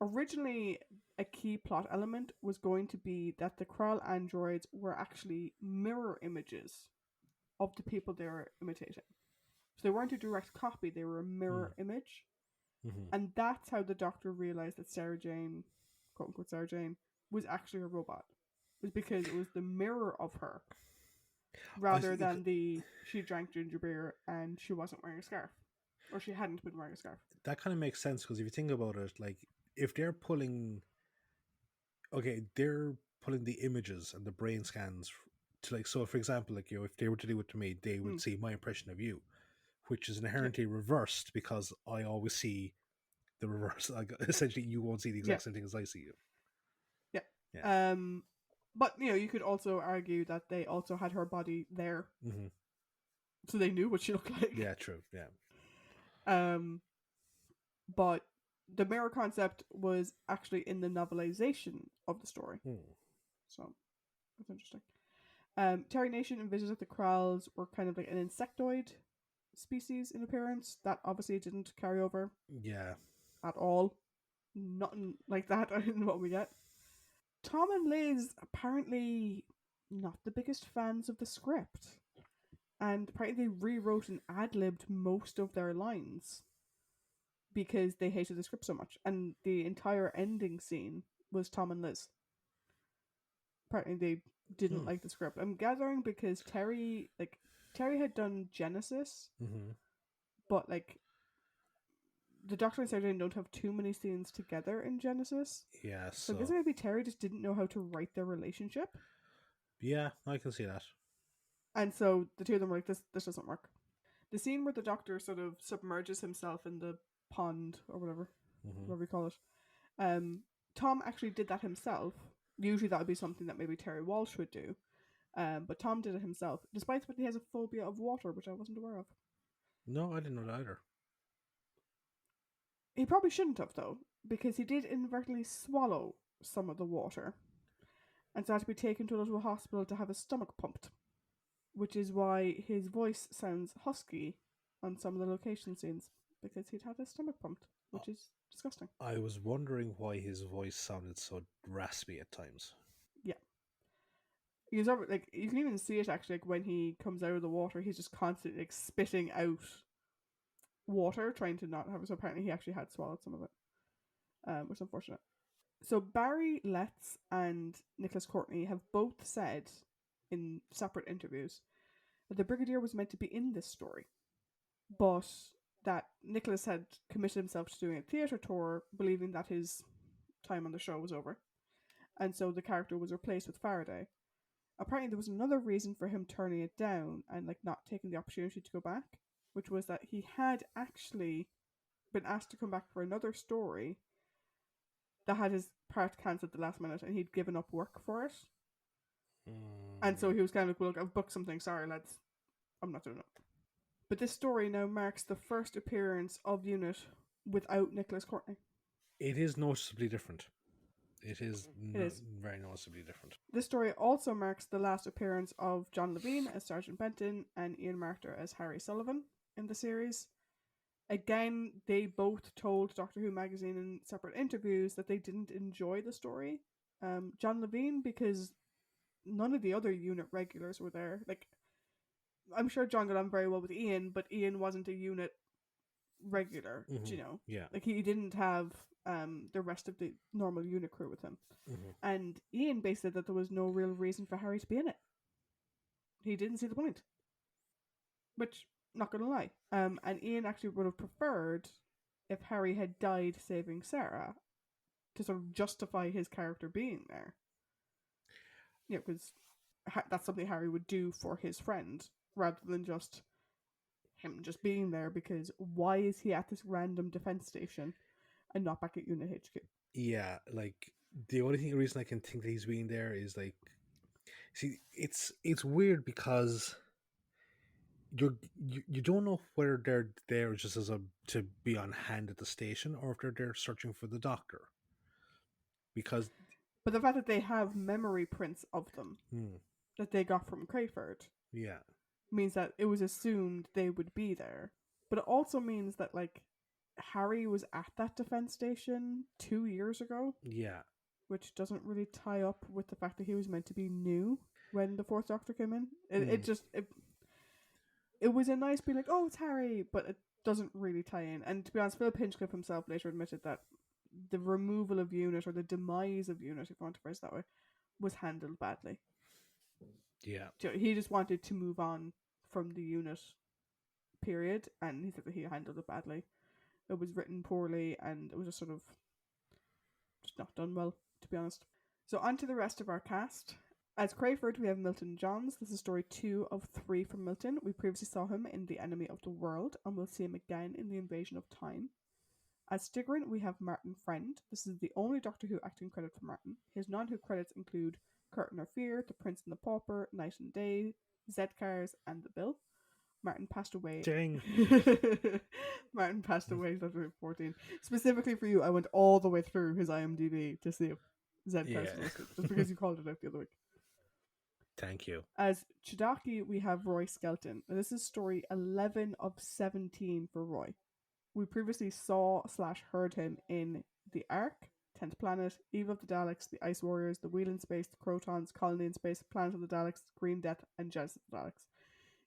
A: Originally, a key plot element was going to be that the Krall androids were actually mirror images of the people they were imitating. So they weren't a direct copy, they were a mirror image.
B: Mm-hmm.
A: And that's how the Doctor realized that Sarah Jane, quote unquote Sarah Jane, was actually a robot. It was because it was the mirror of her rather than she drank ginger beer and she wasn't wearing a scarf. Or she hadn't been wearing a scarf.
B: That kind of makes sense because if you think about it, like if they're pulling the images and the brain scans to, like, so for example, like, you know, if they were to do it to me, they would see my impression of you, which is inherently reversed because I always see the reverse. Like, essentially, you won't see the exact same thing as I see you.
A: Yeah. But you know, you could also argue that they also had her body there, so they knew what she looked like.
B: Yeah, true. Yeah.
A: But the mirror concept was actually in the novelization of the story, so that's interesting. Terry Nation envisions that the Kralls were kind of like an insectoid species in appearance. That obviously didn't carry over.
B: Yeah.
A: At all. Nothing like that in what we get. Tom and Liz apparently not the biggest fans of the script. And apparently they rewrote and ad-libbed most of their lines because they hated the script so much. And the entire ending scene was Tom and Liz. Apparently they didn't like the script. I'm gathering because Terry had done Genesis, but like the Doctor and Sarah Jane don't have too many scenes together in Genesis.
B: Yeah,
A: so I guess maybe Terry just didn't know how to write their relationship.
B: Yeah, I can see that.
A: And so the two of them were like, this doesn't work. The scene where the Doctor sort of submerges himself in the pond or whatever we call it. Tom actually did that himself. Usually that would be something that maybe Terry Walsh would do. But Tom did it himself, despite that he has a phobia of water, which I wasn't aware of.
B: No, I didn't know that either.
A: He probably shouldn't have, though, because he did inadvertently swallow some of the water and so had to be taken to a little hospital to have his stomach pumped, which is why his voice sounds husky on some of the location scenes, because he'd had his stomach pumped, which is disgusting.
B: I was wondering why his voice sounded so raspy at times.
A: Yeah. He's like, you can even see it actually, like when he comes out of the water, he's just constantly like spitting out water, trying to not have it. So apparently he actually had swallowed some of it, which is unfortunate. So Barry Letts and Nicholas Courtney have both said in separate interviews that the Brigadier was meant to be in this story, but that Nicholas had committed himself to doing a theatre tour, believing that his time on the show was over, and so the character was replaced with Faraday. Apparently there was another reason for him turning it down and like not taking the opportunity to go back, which was that he had actually been asked to come back for another story that had his part cancelled at the last minute, and he'd given up work for it. And so he was kind of like, well, look, I've booked something, sorry lads, I'm not doing it. But this story now marks the first appearance of Unit without Nicholas Courtney.
B: It is noticeably different. It is very noticeably different.
A: This story also marks the last appearance of John Levine as Sergeant Benton and Ian Marter as Harry Sullivan in the series. Again, they both told Doctor Who magazine in separate interviews that they didn't enjoy the story. John Levine, because none of the other Unit regulars were there. Like, I'm sure John got on very well with Ian, but Ian wasn't a Unit regular, you know?
B: Yeah.
A: Like, he didn't have the rest of the normal Unit crew with him. And Ian basically said that there was no real reason for Harry to be in it. He didn't see the point. Which, not gonna lie. And Ian actually would have preferred if Harry had died saving Sarah to sort of justify his character being there. You know, because that's something Harry would do for his friend rather than just him just being there, because why is he at this random defense station and not back at Unit HQ?
B: Yeah, like the only reason I can think that he's being there is like, See, it's weird because you don't know whether they're there just as a to be on hand at the station or if they're there searching for the doctor. Because
A: But the fact that they have memory prints of them that they got from Crayford
B: yeah,
A: means that it was assumed they would be there. But it also means that, like, Harry was at that defense station 2 years ago,
B: yeah,
A: which doesn't really tie up with the fact that he was meant to be new when the Fourth Doctor came in. It was a nice be like, oh, it's Harry, but it doesn't really tie in. And to be honest, Philip Hinchcliffe himself later admitted that the removal of Unit, or the demise of Unit, if you want to phrase it that way, was handled badly.
B: yeah.
A: He just wanted to move on from the Unit period, and he said that he handled it badly. It was written poorly, and it was just sort of just not done well, to be honest. So on to the rest of our cast. As Crayford, we have Milton Johns. This is story 2 of 3 from Milton. We previously saw him in The Enemy of the World, and we'll see him again in The Invasion of Time. As Stigrin, we have Martin Friend. This is the only Doctor Who acting credit for Martin. His non-Who credits include Curtain or Fear, The Prince and the Pauper, Night and Day, Z-Cars, and The Bill. Martin passed away.
B: Ding.
A: Martin passed away in 2014. Specifically for you, I went all the way through his IMDb to see if Z-Cars was listed, just because you called it out the other week.
B: Thank you.
A: As Chidaki, we have Roy Skelton. Now, this is story 11 of 17 for Roy. We previously saw/heard him in The Ark, 10th Planet, Eve of the Daleks, The Ice Warriors, The Wheel in Space, The Crotons, Colony in Space, Planet of the Daleks, Green Death, and Genesis of the Daleks.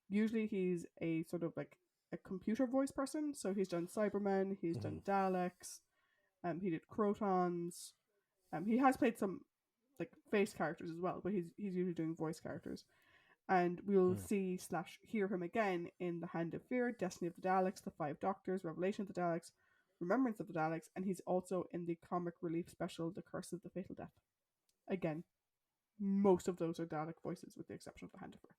A: Usually he's a sort of like a computer voice person, so he's done Cybermen, he's done Daleks, he did Crotons, he has played some like face characters as well, but he's usually doing voice characters. And we'll see/hear him again in The Hand of Fear, Destiny of the Daleks, The Five Doctors, Revelation of the Daleks, Remembrance of the Daleks, and he's also in the comic relief special, The Curse of the Fatal Death. Again, most of those are Dalek voices with the exception of The Hand of Fear.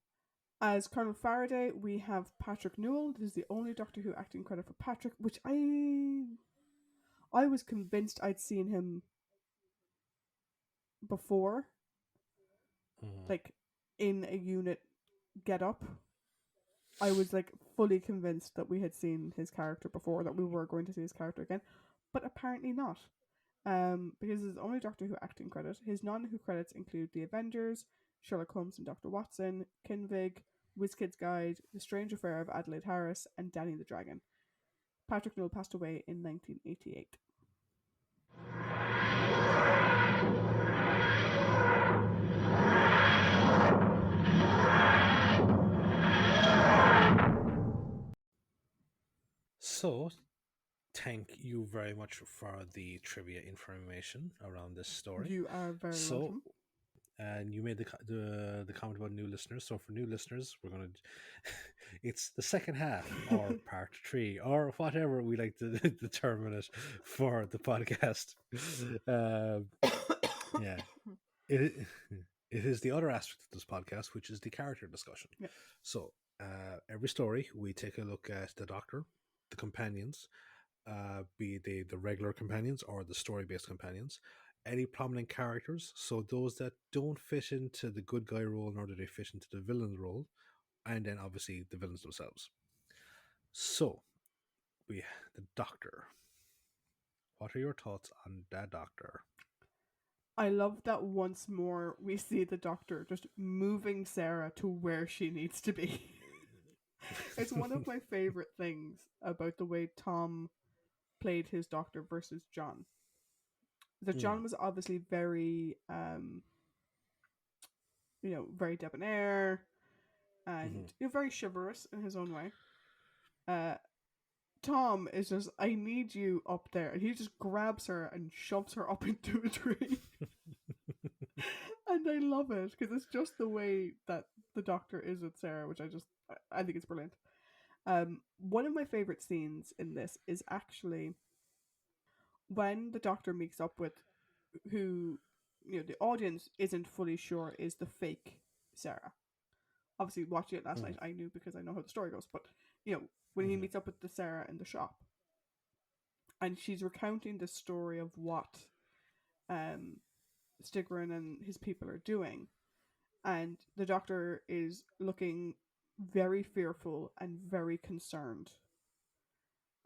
A: As Colonel Faraday, we have Patrick Newell. This is the only Doctor Who acting credit for Patrick, which I was convinced I'd seen him before, like in a Unit Get Up. I was like fully convinced that we had seen his character before, that we were going to see his character again, but apparently not. Because his only Doctor Who acting credit. His non-Who credits include The Avengers, Sherlock Holmes and Dr. Watson, Kinvig, WizKid's Guide, The Strange Affair of Adelaide Harris, and Danny the Dragon. Patrick Newell passed away in 1988.
B: So, thank you very much for the trivia information around this story.
A: You are very welcome.
B: And you made the comment about new listeners. So for new listeners, we're gonna it's the second half or part 3 or whatever we like to determine it for the podcast. Yeah, it is the other aspect of this podcast, which is the character discussion.
A: Yeah.
B: So every story we take a look at the Doctor, the companions, be they the regular companions or the story-based companions, any prominent characters, so those that don't fit into the good guy role nor do they fit into the villain role, and then obviously the villains themselves. So we the Doctor. What are your thoughts on that Doctor?
A: I love that once more we see the Doctor just moving Sarah to where she needs to be. It's one of my favorite things about the way Tom played his Doctor versus John. That John was obviously very, very debonair and very chivalrous in his own way. Tom is just, I need you up there. And he just grabs her and shoves her up into a tree. And I love it because it's just the way that the Doctor is with Sarah, which I think it's brilliant. One of my favorite scenes in this is actually when the Doctor meets up with who, the audience isn't fully sure is the fake Sarah. Obviously, watching it last night, I knew because I know how the story goes. But, when he meets up with the Sarah in the shop, and she's recounting the story of what Stigrin and his people are doing, and the Doctor is looking very fearful and very concerned.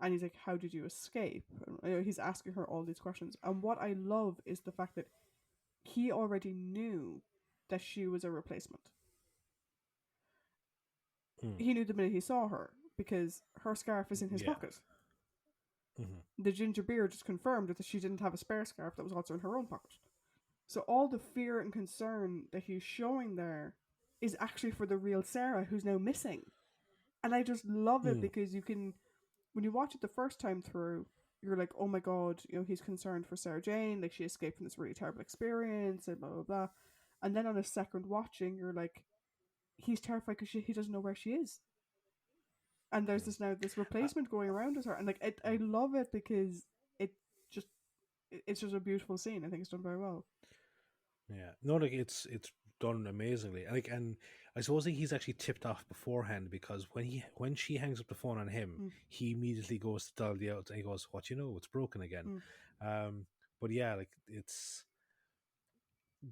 A: And he's like, "How did you escape?" And, he's asking her all these questions. And what I love is the fact that he already knew that she was a replacement.
B: Mm.
A: He knew the minute he saw her because her scarf is in his
B: Yeah.
A: pocket.
B: Mm-hmm.
A: The ginger beer just confirmed that she didn't have a spare scarf that was also in her own pocket. So all the fear and concern that he's showing there is actually for the real Sarah who's now missing. And I just love it
B: Mm.
A: because you can, when you watch it the first time through, you're like, oh my god, he's concerned for Sarah Jane, like she escaped from this really terrible experience and blah blah blah. And then on a second watching, you're like, he's terrified because he doesn't know where she is. And there's this
B: Uh,
A: replacement going around with her, and like I
B: mm.
A: love it because it just it's just a beautiful scene. I think it's done very well.
B: Yeah, no, like it's done amazingly. And I suppose he's actually tipped off beforehand because when she hangs up the phone on him,
A: Mm,
B: he immediately goes to dial the out and he goes, "What you know? It's broken again."
A: mm.
B: Um, but yeah, like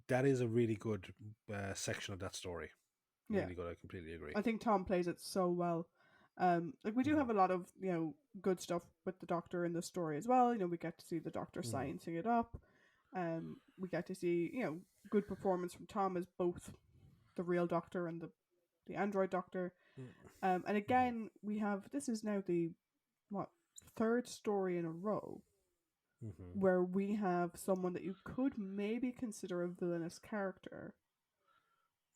B: that is a really good section of that story.
A: Yeah,
B: Really good. I completely agree.
A: I think Tom plays it so well. Like we do
B: Hmm.
A: have a lot of good stuff with the Doctor in the story as well. We get to see the Doctor
B: Hmm.
A: sciencing it up. We get to see good performance from Tom as both the real Doctor and the android Doctor. And
B: Hmm.
A: again, we have this is now the what third story in a row
B: Hmm.
A: where we have someone that you could maybe consider a villainous character,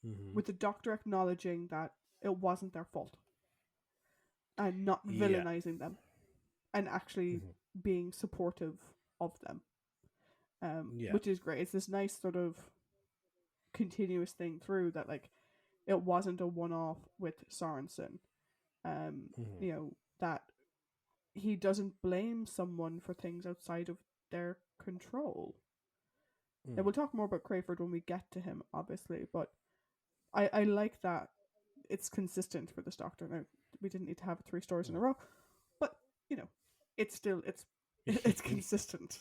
B: Hmm.
A: with the Doctor acknowledging that it wasn't their fault and not
B: Yeah.
A: villainizing them and actually
B: Hmm.
A: being supportive of them,
B: Yeah.
A: which is great. It's this nice sort of continuous thing through that, like, it wasn't a one-off with Sorensen.
B: Hmm.
A: That he doesn't blame someone for things outside of their control. And
B: Mm.
A: we'll talk more about Crayford when we get to him, obviously, but I like that it's consistent for this Doctor. Now, we didn't need to have 3 stories in a
B: Mm.
A: row, but it's still it's consistent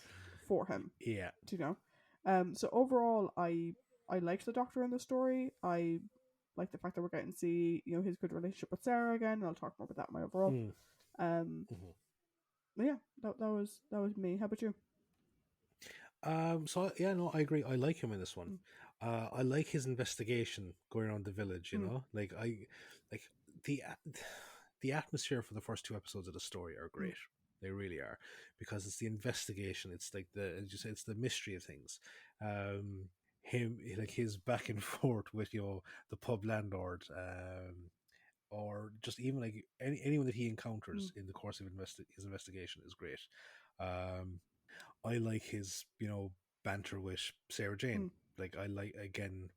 A: for him.
B: Yeah.
A: Do you know? So overall, I liked the Doctor in the story. I like the fact that we're getting to see his good relationship with Sarah again. And I'll talk more about that in my overall.
B: Mm.
A: Um,
B: Hmm.
A: but yeah, that was me. How about you?
B: So yeah, no, I agree. I like him in this one.
A: Mm,
B: I like his investigation going around the village.
A: mm,
B: Like the the atmosphere for the first 2 episodes of the story are
A: mm,
B: great. They really are because it's the investigation. It's like as you say, it's the mystery of things. Him like his back and forth with the pub landlord, or just even like anyone that he
A: mm,
B: encounters in the course of his investigation is great. Um, I like his, banter with Sarah Jane.
A: mm.
B: Like I like again,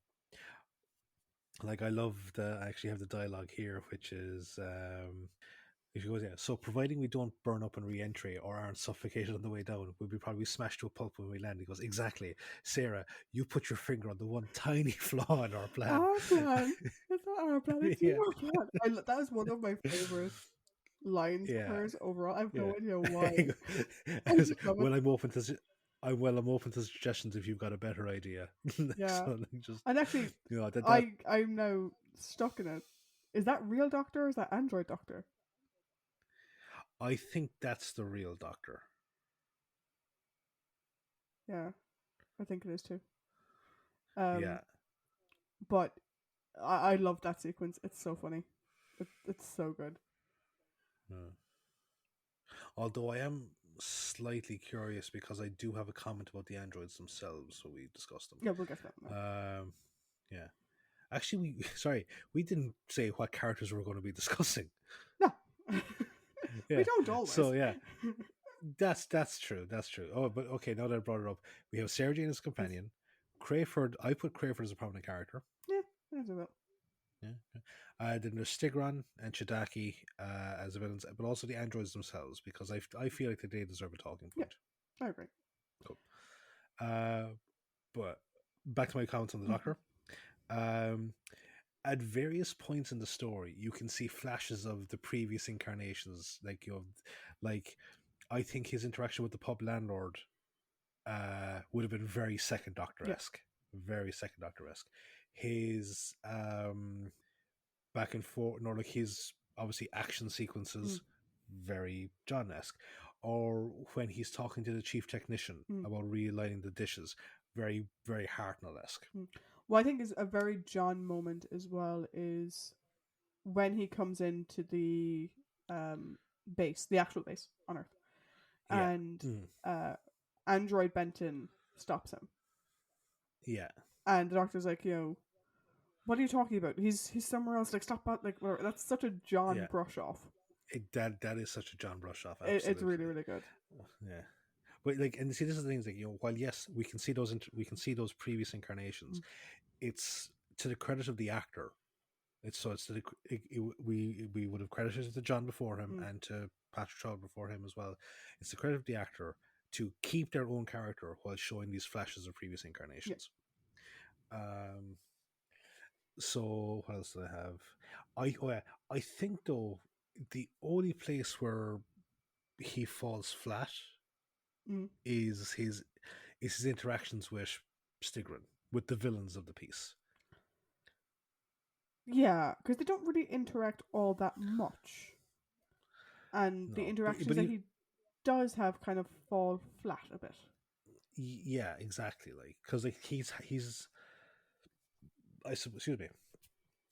B: like I love I actually have the dialogue here, which is if he goes, yeah, so providing we don't burn up on re-entry or aren't suffocated on the way down, we'll be probably smashed to a pulp when we land. He goes, exactly, Sarah, you put your finger on the one tiny flaw in our plan.
A: Our plan. It's not our plan. It's
B: Yeah,
A: your plan. That is one of my favorite lines of
B: yeah,
A: hers overall. I have
B: yeah.
A: no idea why.
B: I
A: I
B: was
A: just love it.
B: well, I'm open to suggestions if you've got a better idea.
A: Yeah.
B: So like, just
A: And actually,
B: that
A: I'm now stuck in it. Is that real Doctor or is that Android Doctor?
B: I think that's the real Doctor.
A: Yeah, I think it is too. Um,
B: Yeah.
A: but I love that sequence. It's so funny. It's so good.
B: Yeah. Although I am slightly curious because I do have a comment about the androids themselves, so we discussed them.
A: Yeah, we'll get to that now.
B: Yeah. Actually, we didn't say what characters we're going to be discussing.
A: No, we
B: Yeah.
A: don't always.
B: So yeah, that's true. That's true. Oh, but okay. Now that I brought it up, we have Sarah Jane as a
A: Yes.
B: companion. Crayford, I put Crayford as a prominent character.
A: Yeah, I do that.
B: Yeah. Yeah. Then there's Stigron and Chidaki as the villains, but also the androids themselves because I feel like they deserve a talking
A: Yeah,
B: point.
A: I agree.
B: Cool. Uh, but back to my comments on the
A: Mm-hmm.
B: Doctor. Um, at various points in the story, you can see flashes of the previous incarnations. Like I think his interaction with the pub landlord would have been very Second Doctor
A: Yeah.
B: esque, very Second Doctor esque. his back and forth, like his obviously action sequences, very John-esque. Or when he's talking to the chief technician about realigning the dishes, very, very Hartnell-esque.
A: What I think is a very John moment as well is when he comes into the base, the actual base on Earth,
B: Yeah.
A: and Android Benton stops him.
B: Yeah.
A: And the doctor's like, what are you talking about? He's somewhere else. Like, stop that. Like, whatever. That's such a John brush off.
B: That is such a John brush off. Absolutely.
A: It's really, really good.
B: Yeah. But and see, this is the thing, like, while yes, we can see those previous incarnations, it's to the credit of the actor. It's to we would have credited it to John before him and to Patrick Troughton before him as well. It's the credit of the actor to keep their own character while showing these flashes of previous incarnations. Yeah. So what else do I have? I think though the only place where he falls flat is his interactions with Stigrin, with the villains of the piece.
A: Yeah, because they don't really interact all that much, and the interactions that he does have kind of fall flat a bit.
B: Yeah, exactly. Like, because like he's excuse me.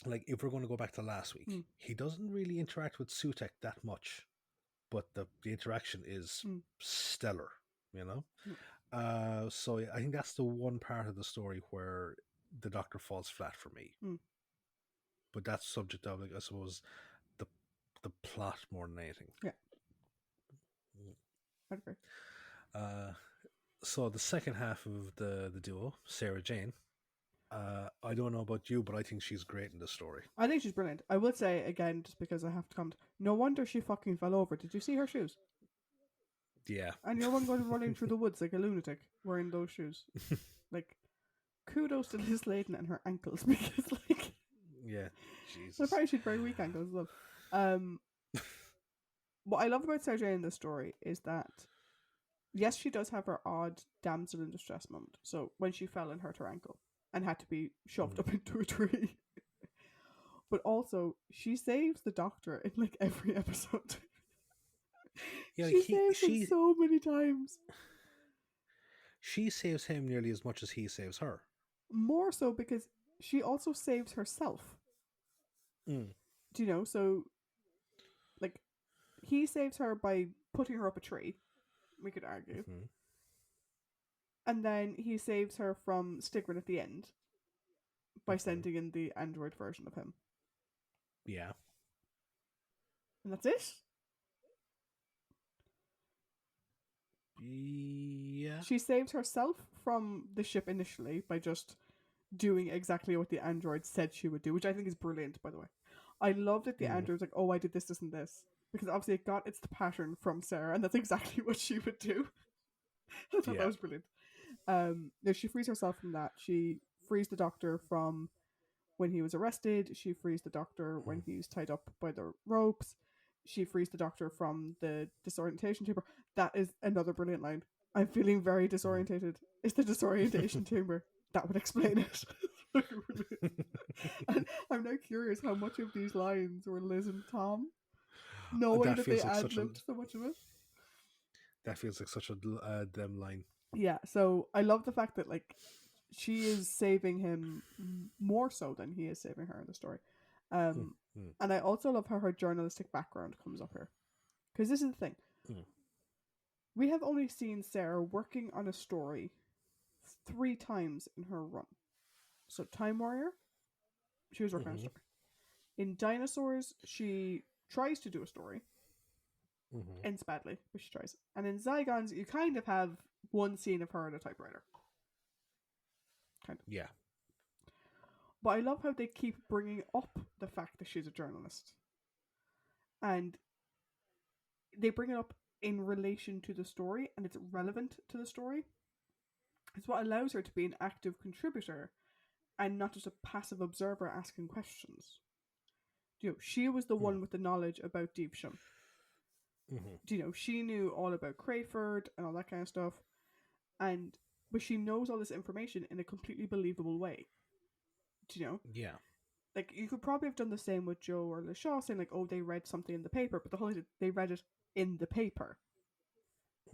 B: Like, if we're going to go back to last week, he doesn't really interact with Sutek that much, but the interaction is stellar, So I think that's the one part of the story where the Doctor falls flat for me. But that's subject of, like, I suppose, the plot more than anything.
A: Yeah. I'd agree.
B: So the second half of the duo, Sarah Jane, I don't know about you, but I think she's great in this story.
A: I think she's brilliant. I would say, again, just because I have to comment, no wonder she fucking fell over. Did you see her shoes?
B: Yeah.
A: And you're one going running through the woods like a lunatic wearing those shoes. Like, kudos to Liz Layton and her ankles, because, like...
B: Yeah, Jesus.
A: So probably she'd very weak ankles as well. What I love about Sarah Jane in this story is that, yes, she does have her odd damsel in distress moment. So when she fell and hurt her ankle and had to be shoved up into a tree. But also, she saves the Doctor in like every episode. Yeah, she saves him so many times.
B: She saves him nearly as much as he saves her.
A: More so because she also saves herself. Do you know? So, like, he saves her by putting her up a tree, we could argue. And then he saves her from Stigrin at the end by sending in the android version of him.
B: Yeah.
A: And that's it?
B: Yeah.
A: She saved herself from the ship initially by just doing exactly what the android said she would do, which I think is brilliant, by the way. I love that the android's like, oh, I did this and this. Because obviously it got its pattern from Sarah, and that's exactly what she would do. I thought that was brilliant. She frees herself from that. She frees the Doctor from when he was arrested. She frees the Doctor when he's tied up by the ropes. She frees the Doctor from the disorientation chamber. That is another brilliant line. I'm feeling very disorientated. It's the disorientation chamber. That would explain it. And I'm now curious how much of these lines were Liz and Tom, knowing that they ad-libbed so much of it.
B: That feels like such a them line.
A: Yeah, so I love the fact that, like, she is saving him more so than he is saving her in the story. And I also love how her journalistic background comes up here. Because this is the thing. We have only seen Sarah working on a story 3 times in her run. So Time Warrior, she was working on a story. In Dinosaurs, she tries to do a story. Ends badly, but she tries. And in Zygons, you kind of have one scene of her on a typewriter. Kind of.
B: Yeah.
A: But I love how they keep bringing up the fact that she's a journalist. And they bring it up in relation to the story, and it's relevant to the story. It's what allows her to be an active contributor and not just a passive observer asking questions. You know, she was the one with the knowledge about Deepsham. You know, she knew all about Crayford and all that kind of stuff, but she knows all this information in a completely believable way. Do you know?
B: Yeah.
A: Like, you could probably have done the same with Joe or LaShaw, saying, like, oh, they read something in the paper, but the whole thing is they read it in the paper.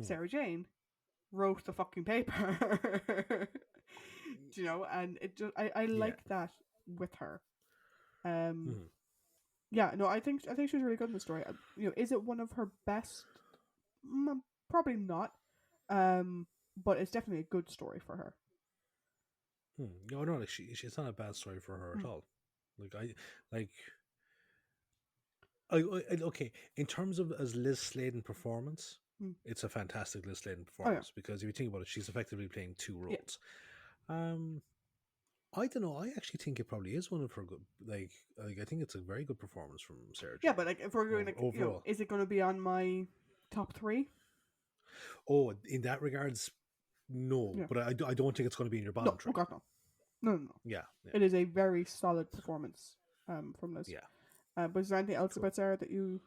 B: Mm.
A: Sarah Jane wrote the fucking paper. Do you know? And it just, I
B: Yeah.
A: like that with her. Um,
B: Mm.
A: yeah, no, I think she was really good in the story. You know, is it one of her best? Probably not. But it's definitely a good story for her.
B: No, no, like it's not a bad story for her at
A: Mm.
B: all. Like like okay. In terms of as Liz Sladen performance,
A: Mm.
B: it's a fantastic Liz Sladen
A: Oh yeah,
B: performance because if you think about it, she's effectively playing two
A: yeah,
B: roles. Um, I don't know. I actually think it probably is one of her good. Like I think it's a very good performance from Sarah
A: yeah.
B: Jane
A: But like, if we're going, like, you know,
B: overall.
A: is it going to be on my top 3?
B: Oh, in that regards, no.
A: Yeah.
B: But I don't think it's going to be in your
A: No,
B: bottom
A: oh
B: 3.
A: god, no, no, no, no.
B: Yeah, yeah,
A: It is a very solid performance. From Liz.
B: yeah.
A: But is there anything else
B: Cool.
A: about Sarah that you?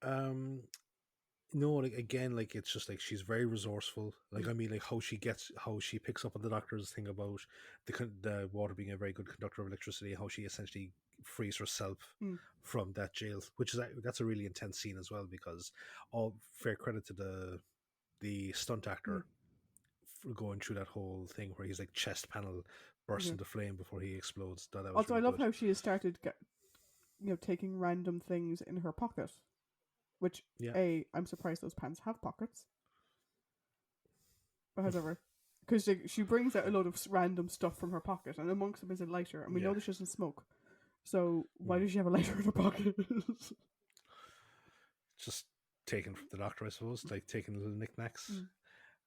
B: Um, no, like again, like it's just like she's very resourceful. Like
A: Mm.
B: I mean, like how she picks up on the doctor's thing about the water being a very good conductor of electricity. How she essentially frees herself
A: Mm.
B: from that jail, which is that's a really intense scene as well because all fair credit to the stunt
A: Mm.
B: actor for going through that whole thing where he's like chest panel bursts
A: Yeah.
B: into flame before he explodes. That was
A: Also, I
B: really
A: love
B: good.
A: how she has started, taking random things in her pocket. Which,
B: Yeah.
A: I'm surprised those pants have pockets. But however, because she brings out a load of random stuff from her pocket, and amongst them is a lighter, and we
B: Yeah.
A: know that she doesn't smoke. So why
B: Mm.
A: does she have a lighter in her pocket?
B: Just taken from the doctor, I suppose, like taking little knickknacks.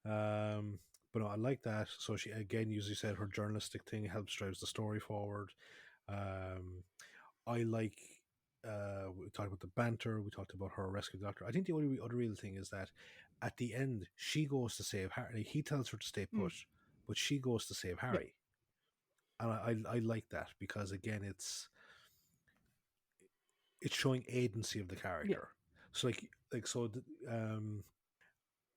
A: Mm.
B: But no, I like that. So she again, as you said, her journalistic thing helps drives the story forward. Um, I like. We talked about the banter. We talked about her rescue the doctor. I think the only other real thing is that at the end she goes to save Harry. He tells her to stay
A: Mm.
B: put, but she goes to save
A: Yeah.
B: Harry, and I like that because again, it's showing agency of the
A: Yeah.
B: character. So like so.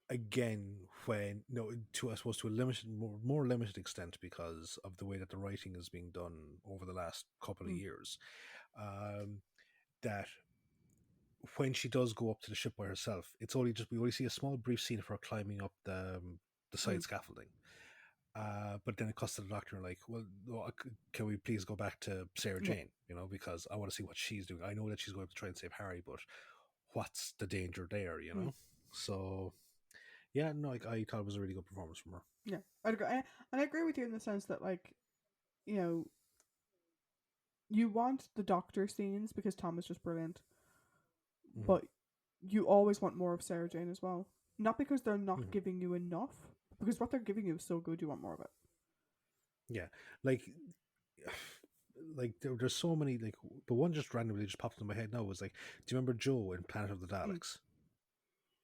B: Again, when no, to I suppose to a limited, more limited extent because of the way that the writing is being done over the last couple of
A: Mm.
B: years, that when she does go up to the ship by herself, it's only just we only see a small brief scene of her climbing up the side
A: Mm.
B: scaffolding. But then it cuts to the doctor and like, well, can we please go back to Sarah
A: Yeah.
B: Jane? You know, because I want to see what she's doing. I know that she's going to try and save Harry, but what's the danger there? You
A: Mm.
B: know, so yeah, no, I thought it was a really good performance from her.
A: Yeah. I'd agree. And I agree with you in the sense that, like, you know, you want the doctor scenes because Tom is just brilliant,
B: Mm-hmm.
A: but you always want more of Sarah Jane as well. Not because they're not
B: Mm-hmm.
A: giving you enough, because what they're giving you is so good, you want more of it.
B: Yeah, like there's so many like the one just randomly just popped in my head now was like, do you remember Joe in Planet of the
A: Mm.
B: Daleks?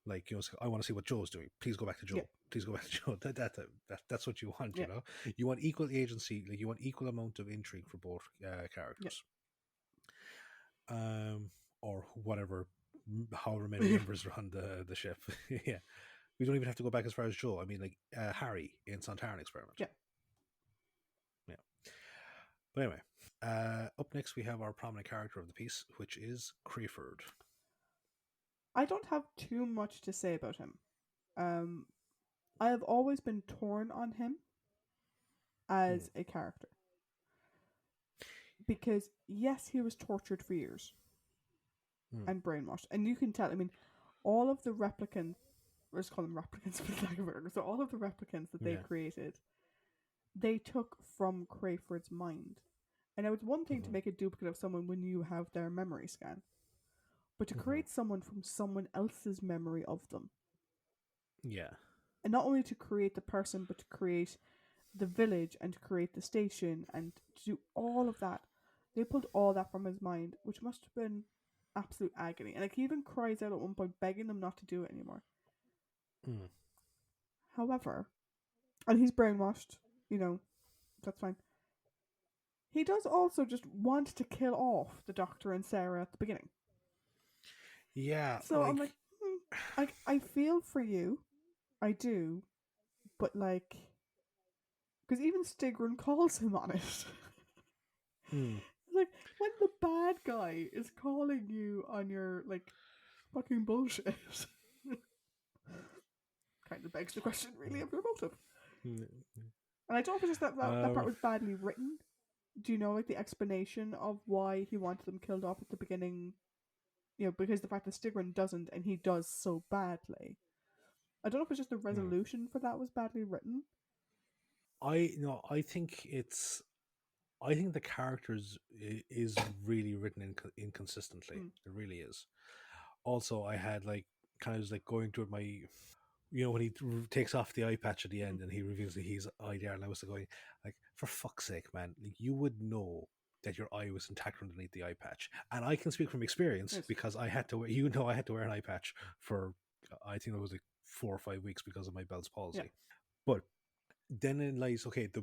B: Like I want to see what Joe's doing. Please go back to
A: Yeah.
B: Joe. Please go back to Joe. That's what you want.
A: Yeah.
B: You know, you want equal agency. Like you want equal amount of intrigue for both characters. Um, or whatever, however many
A: Yeah.
B: members are on the ship. Yeah, we don't even have to go back as far as Joe. I mean, like Harry in Sontaran Experiment.
A: Yeah.
B: Yeah. But anyway, up next we have our prominent character of the piece, which is Crayford.
A: I don't have too much to say about him. I have always been torn on him as a character. Because, yes, he was tortured for years and brainwashed. And you can tell, I mean, all of the replicants, let's call them replicants for lack of a better, so all of the replicants that they created, they took from Crayford's mind. And now it's one thing to make a duplicate of someone when you have their memory scan, but to create someone from someone else's memory of them.
B: Yeah.
A: And not only to create the person, but to create the village and to create the station and to do all of that. They pulled all that from his mind, which must have been absolute agony. And like he even cries out at one point, begging them not to do it anymore. However, and he's brainwashed, that's fine. He does also just want to kill off the Doctor and Sarah at the beginning.
B: Yeah.
A: So I'm like, I feel for you. I do. But like, because even Stigrun calls him on it.
B: Mm.
A: Like when the bad guy is calling you on your like fucking bullshit. Kind of begs the question, really,
B: Mm.
A: of your motive.
B: Mm.
A: And I don't know if it's just that part
B: Um,
A: was badly written. Do you know like the explanation of why he wanted them killed off at the beginning? You know, because the fact that Stigrin doesn't, and he does so badly. I don't know if it's just the
B: mm.
A: resolution for that was badly written.
B: I think it's. I think the characters is really written inconsistently.
A: Mm,
B: It really is. Also, I had like kind of just like going through my, when he takes off the eye patch at the
A: mm,
B: end and he reveals that he's IDR, and I was going like, for fuck's sake, man, like you would know that your eye was intact underneath the eye patch, and I can speak from experience
A: yes.
B: because I had to wear, I had to wear an eye patch for, I think it was like 4 or 5 weeks because of my Bell's
A: Yeah.
B: palsy. But then it lies, okay, the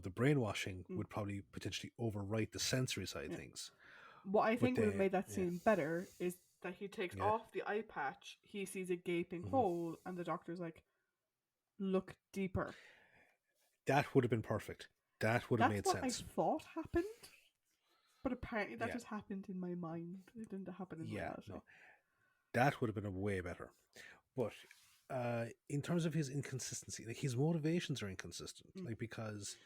B: brainwashing
A: Mm,
B: would probably potentially overwrite the sensory side of
A: yeah.
B: things.
A: What I
B: But
A: think would have
B: then,
A: made that
B: yeah,
A: scene better is that he takes
B: yeah,
A: off the eye patch, he sees a gaping
B: hmm
A: hole, and the doctor's like, look deeper.
B: that would have been perfect. That would have
A: That's
B: made
A: what I
B: sense.
A: thought happened, but apparently that
B: Yeah,
A: just happened in my mind. It didn't happen in
B: yeah,
A: reality.
B: no, that would have been a way better. But in terms of his inconsistency, like his motivations are inconsistent,
A: Mm,
B: like because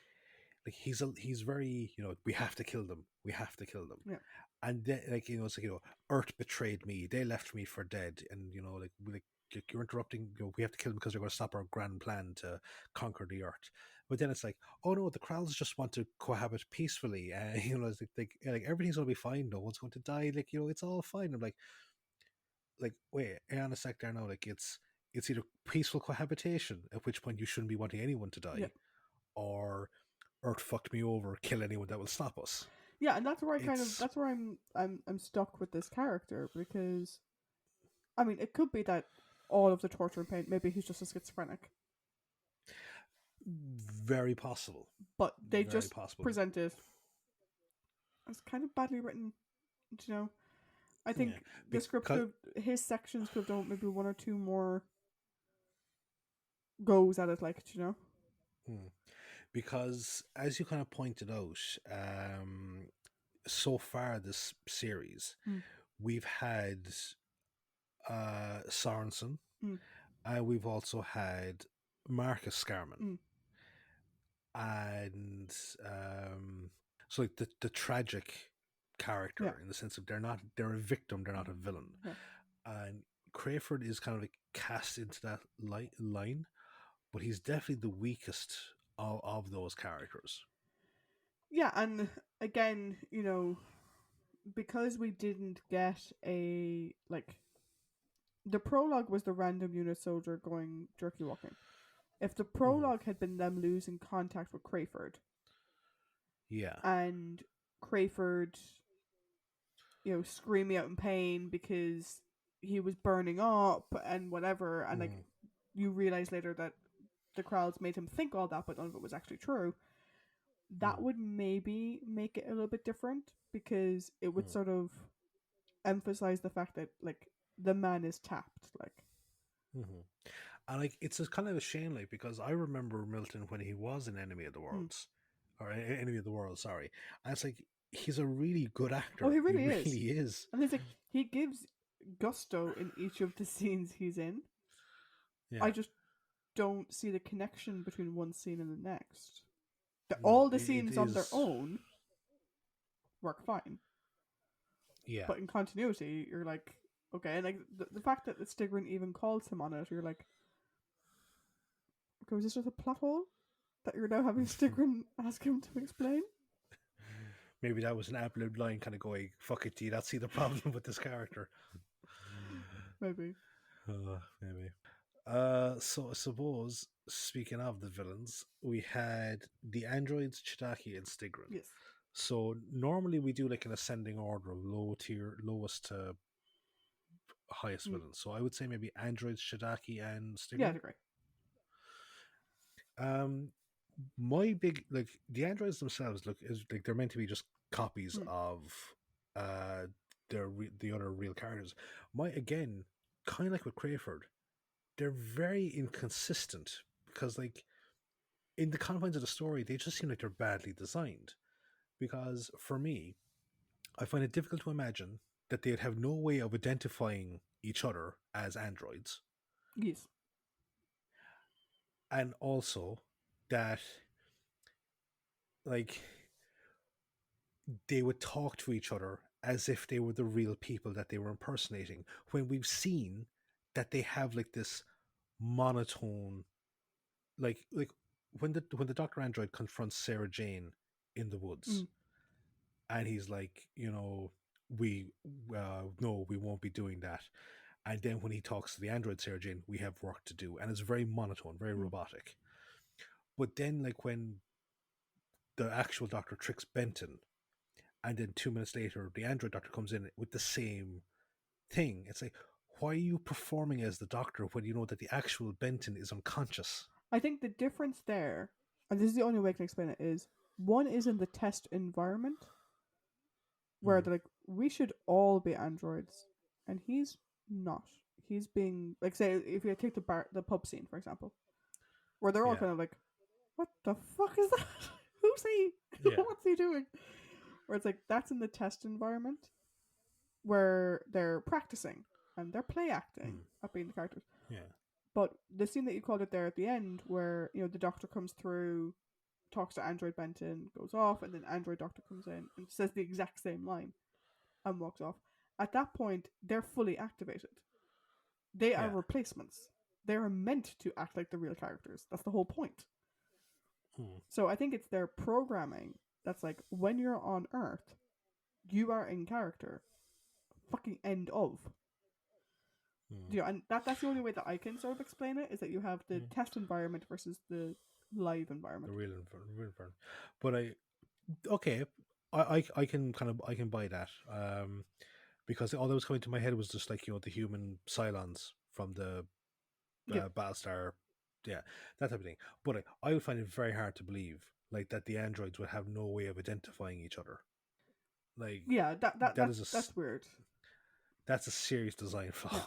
B: like he's very, we have to kill them, we have to kill them,
A: yeah.
B: and then like it's like, Earth betrayed me, they left me for dead, and you're interrupting, we have to kill them because they're going to stop our grand plan to conquer the Earth. But then it's like, oh no, the Kralls just want to cohabit peacefully. It's like everything's going to be fine. No one's going to die. Like it's all fine. I'm like, wait, hang on a sec there now. Like it's either peaceful cohabitation, at which point you shouldn't be wanting anyone to
A: Yeah.
B: die, or Earth fucked me over, kill anyone that will stop us.
A: Yeah, and that's where
B: It's
A: that's where I'm stuck with this character because I mean it could be that all of the torture and pain maybe he's just a schizophrenic,
B: very possible.
A: but they
B: Very
A: just
B: possible.
A: present it as kind of badly written. You know, I
B: Yeah.
A: think the script
B: Because
A: could his sections could have done maybe one or two more goes at it, like
B: because as you kind of pointed out, so far this series,
A: Mm,
B: we've had Sorensen,
A: mm,
B: we've also had Marcus Scarman,
A: mm,
B: and so like the tragic
A: yeah,
B: character in the sense of they're a victim, they're not a villain,
A: yeah,
B: and Crayford is kind of like cast into that line, but he's definitely the weakest of those characters.
A: yeah. And again, because we didn't get a like the prologue was the random unit soldier going jerky walking. If the
B: Hmm.
A: prologue had been them losing contact with Crayford
B: Yeah.
A: and Crayford, screaming out in pain because he was burning up and whatever, and like
B: Hmm.
A: you realize later that the crowds made him think all that, but none of it was actually true. That
B: Hmm.
A: would maybe make it a little bit different because it would
B: Hmm.
A: sort of emphasize the fact that like the man is tapped. Like,
B: Hmm. And like it's a kind of a shame, like because I remember Milton when he was an Enemy of the
A: mm.
B: Worlds, or Enemy of the World, sorry. And it's like he's a really good
A: Oh, he
B: actor. He
A: really is.
B: really is.
A: And he's like he gives gusto in each of the scenes he's in. I
B: Yeah.
A: just don't see the connection between one scene and the next. All
B: No,
A: the
B: it
A: scenes on their
B: is.
A: own work fine,
B: Yeah.
A: but in continuity, you're like, okay, and like the fact that the Stigrin even calls him on it, you're like, okay, was this just a plot hole that you're now having Stigrin ask him to explain?
B: Maybe that was an ad-lib line kind of going, fuck it, do you not see the problem with this character?
A: Maybe.
B: Maybe. So I suppose, speaking of the villains, we had the androids, Chidaki, and Stigrin.
A: Yes.
B: So normally we do like an ascending order of lowest to highest
A: Mm.
B: villains. So I would say maybe androids, Chidaki, and
A: Yeah,
B: Stigrin.
A: I'd agree.
B: Um, my big like the androids themselves look is like they're meant to be just copies
A: Mm.
B: of uh the other real characters. My again, kind of like with Crayford, they're very inconsistent because like in the confines of the story, they just seem like they're badly designed. Because for me, I find it difficult to imagine that they'd have no way of identifying each other as androids,
A: Yes.
B: and also that like they would talk to each other as if they were the real people that they were impersonating, when we've seen that they have like this monotone, like when the Dr. Android confronts Sarah Jane in the woods,
A: Mm.
B: and he's like, we no, we won't be doing that. And then when he talks to the android Sarah Jane, we have work to do, and it's very monotone, very
A: Mm.
B: robotic. But then, like when the actual doctor tricks Benton, and then 2 minutes later, the android doctor comes in with the same thing. It's like, why are you performing as the doctor when you know that the actual Benton is unconscious?
A: I think the difference there, and this is the only way I can explain it, is one is in the test environment where
B: Mm,
A: they're like, we should all be androids, and he's not. He's being like, say, if you take the pub scene for example, where they're all
B: yeah,
A: kind of like, what the fuck is that? Who's he?
B: yeah,
A: What's he doing? Where it's like that's in the test environment where they're practicing and they're play acting
B: mm,
A: at being the characters.
B: yeah,
A: But the scene that you called it there at the end, where the doctor comes through, talks to Android Benton, goes off, and then Android Doctor comes in and says the exact same line and walks off. At that point, they're fully activated. They are
B: yeah.
A: replacements. They are meant to act like the real characters. That's the whole point.
B: Mm,
A: So I think it's their programming that's like, when you're on Earth, you are in character. Fucking end of.
B: mm,
A: And that's the only way that I can sort of explain it, is that you have the
B: mm.
A: test environment versus the live
B: The
A: environment.
B: real environment. But okay, I can kind of I can buy that. Because all that was coming to my head was just like the human Cylons from the
A: Yeah,
B: Battlestar, yeah, that type of thing. But I would find it very hard to believe like that the androids would have no way of identifying each other. Like
A: yeah,
B: that is
A: that's weird.
B: that's a serious design flaw.
A: Yeah.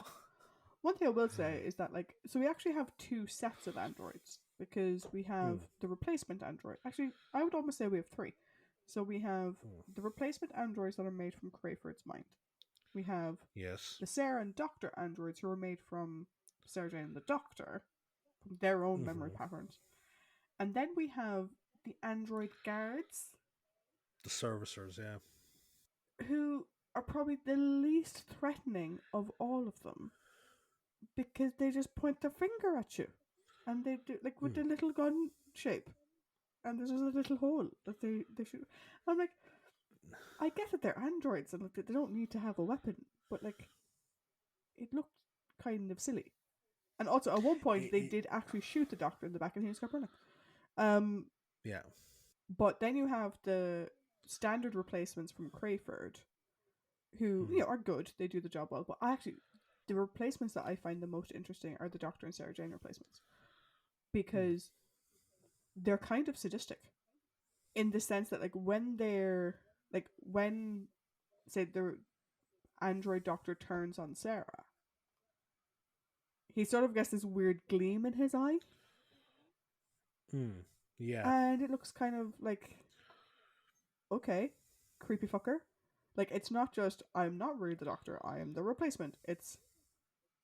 A: One thing I will say is that, like, so we actually have two sets of androids, because we have
B: Mm,
A: the replacement android. Actually, I would almost say we have three. So we have
B: mm.
A: the replacement androids that are made from Crayford's mind. We have
B: Yes.
A: the Sarah and Doctor androids, who are made from Sarah Jane and the Doctor, from their own memory
B: Hmm.
A: patterns. And then we have the android guards,
B: The servicers, yeah.
A: who are probably the least threatening of all of them, because they just point their finger at you, and they do, like, with
B: Mm.
A: the little gun shape, and there's just a little hole that they shoot. I'm like, I get that they're androids and, like, they don't need to have a weapon, but, like, it looked kind of silly. And also, at one point, they did actually shoot the doctor in the back, and he just kept running. Um,
B: Yeah.
A: but then you have the standard replacements from Crayford, who
B: Mm.
A: are good. They do the job well. But the replacements that I find the most interesting are the Doctor and Sarah Jane replacements,
B: Mm.
A: because they're kind of sadistic, in the sense that, like, when say the android doctor turns on Sarah, he sort of gets this weird gleam in his eye,
B: Mm. Yeah.
A: and it looks kind of like, okay, creepy fucker. Like, it's not just, I'm not really the doctor, I am the replacement. It's,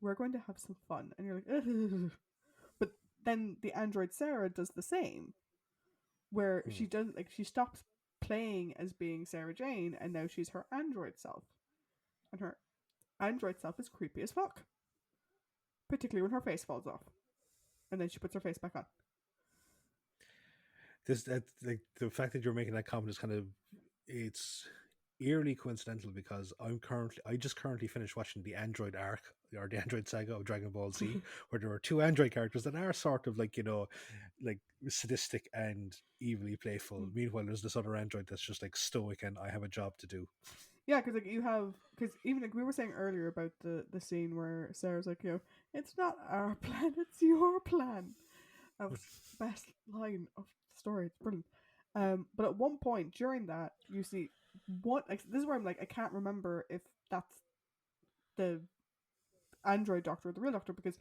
A: we're going to have some fun, and you're like, ugh. But then the android Sarah does the same, where
B: Mm.
A: she stops playing as being Sarah Jane, and now she's her android self, and her android self is creepy as fuck, particularly when her face falls off, and then she puts her face back on.
B: This that like the fact that you're making that comment is kind of, it's eerily coincidental, because I just currently finished watching the Android arc, or the Android saga of Dragon Ball Z, where there are two Android characters that are sort of like like sadistic and evilly playful.
A: Mm.
B: Meanwhile, there's this other Android that's just like stoic and I have a job to do.
A: Yeah, because, like, because even, like, we were saying earlier about the scene where Sarah's like, it's not our plan, it's your plan. That was the best line of the story. It's brilliant. But at one point during that, you see what, like, this is where I'm like, I can't remember if that's the android doctor or the real doctor, because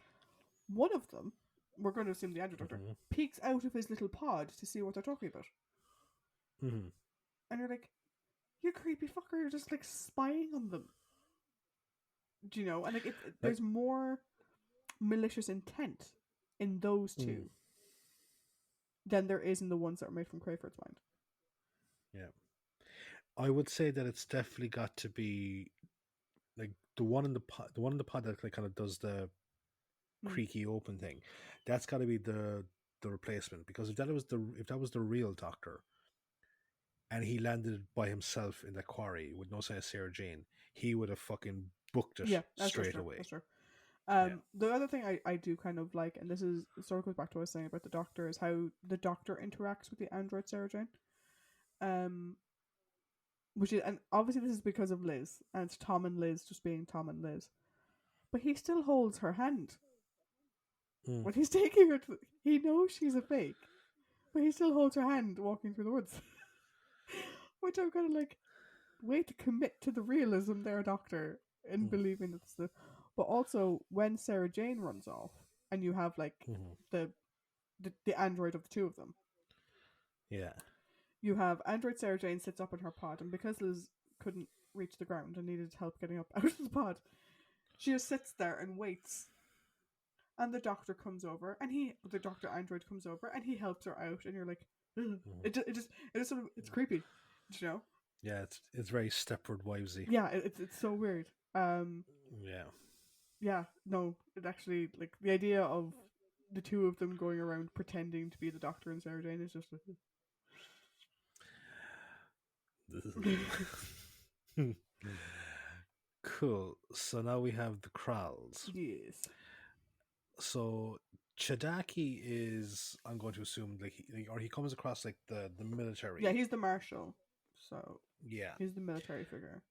A: one of them, we're going to assume the android doctor,
B: Hmm.
A: peeks out of his little pod to see what they're talking about.
B: Hmm.
A: and you're like, you creepy fucker, you're just like spying on them. Do you know? And like,
B: Like,
A: there's more malicious intent in those two than there is in the ones that are made from Crayford's mind.
B: yeah. I would say that it's definitely got to be like the one in the pod that like kind of does the creaky open thing. That's got to be the replacement, because if that was the real Doctor and he landed by himself in the quarry with no sign of Sarah Jane, he would have fucking booked it straight away.
A: That's true.
B: Yeah.
A: The other thing I do kind of like, and this is sort of goes back to what I was saying about the Doctor, is how the Doctor interacts with the android Sarah Jane. Which is, and obviously this is because of Liz, and it's Tom and Liz just being Tom and Liz. But he still holds her hand. When he's taking her to, he knows she's a fake, but he still holds her hand walking through the woods. Which I'm kind of like, way to commit to the realism there, Doctor, in believing it's the. But also, when Sarah Jane runs off, and you have like the android of the two of them.
B: Yeah.
A: You have android Sarah Jane sits up in her pod, and because Liz couldn't reach the ground and needed help getting up out of the pod, she just sits there and waits. And the Doctor comes over, and the Doctor android comes over, and he helps her out, and you're like, it just sort of, it's creepy, you know?
B: Yeah, it's very Stepford Wivesy.
A: Yeah, it's so weird.
B: Yeah.
A: Yeah, no, it actually, like, the idea of the two of them going around pretending to be the Doctor and Sarah Jane is just
B: Cool. So now we have the Kralls.
A: yes.
B: So Chadaki is, I'm going to assume, like, he comes across like the military.
A: Yeah, he's the marshal. So
B: yeah,
A: he's the military figure.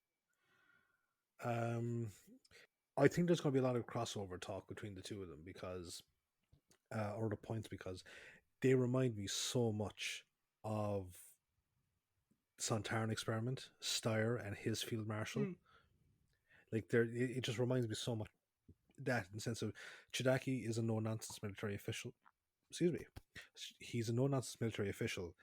B: I think there's going to be a lot of crossover talk between the two of them because, or the points, because they remind me so much of Sontaran Experiment, Steyer and his field marshal. Like, it just reminds me so much that, in the sense of Chidaki is a no-nonsense military official. Excuse me. He's a no-nonsense military official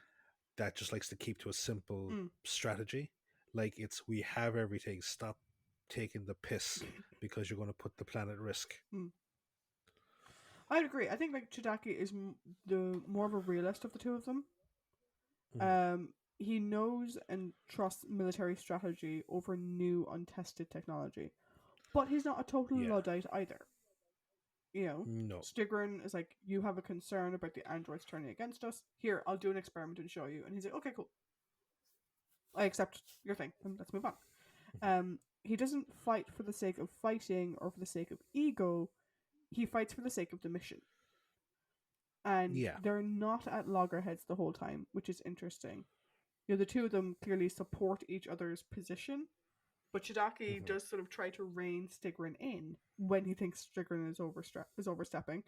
B: that just likes to keep to a simple strategy. Like, it's, we have everything, stop taking the piss because you're going to put the planet at risk.
A: I'd agree. I think like Chidaki is the more of a realist of the two of them. He knows and trusts military strategy over new untested technology, but he's not a total Luddite either. You know,
B: no.
A: Stigrin is like, you have a concern about the androids turning against us. Here, I'll do an experiment and show you. And he's like, okay, cool. I accept your thing, and let's move on. He doesn't fight for the sake of fighting or for the sake of ego. He fights for the sake of the mission. And they're not at loggerheads the whole time, which is interesting. You know, the two of them clearly support each other's position, but Chidaki does sort of try to rein Stigrin in when he thinks Stigrin is overstepping.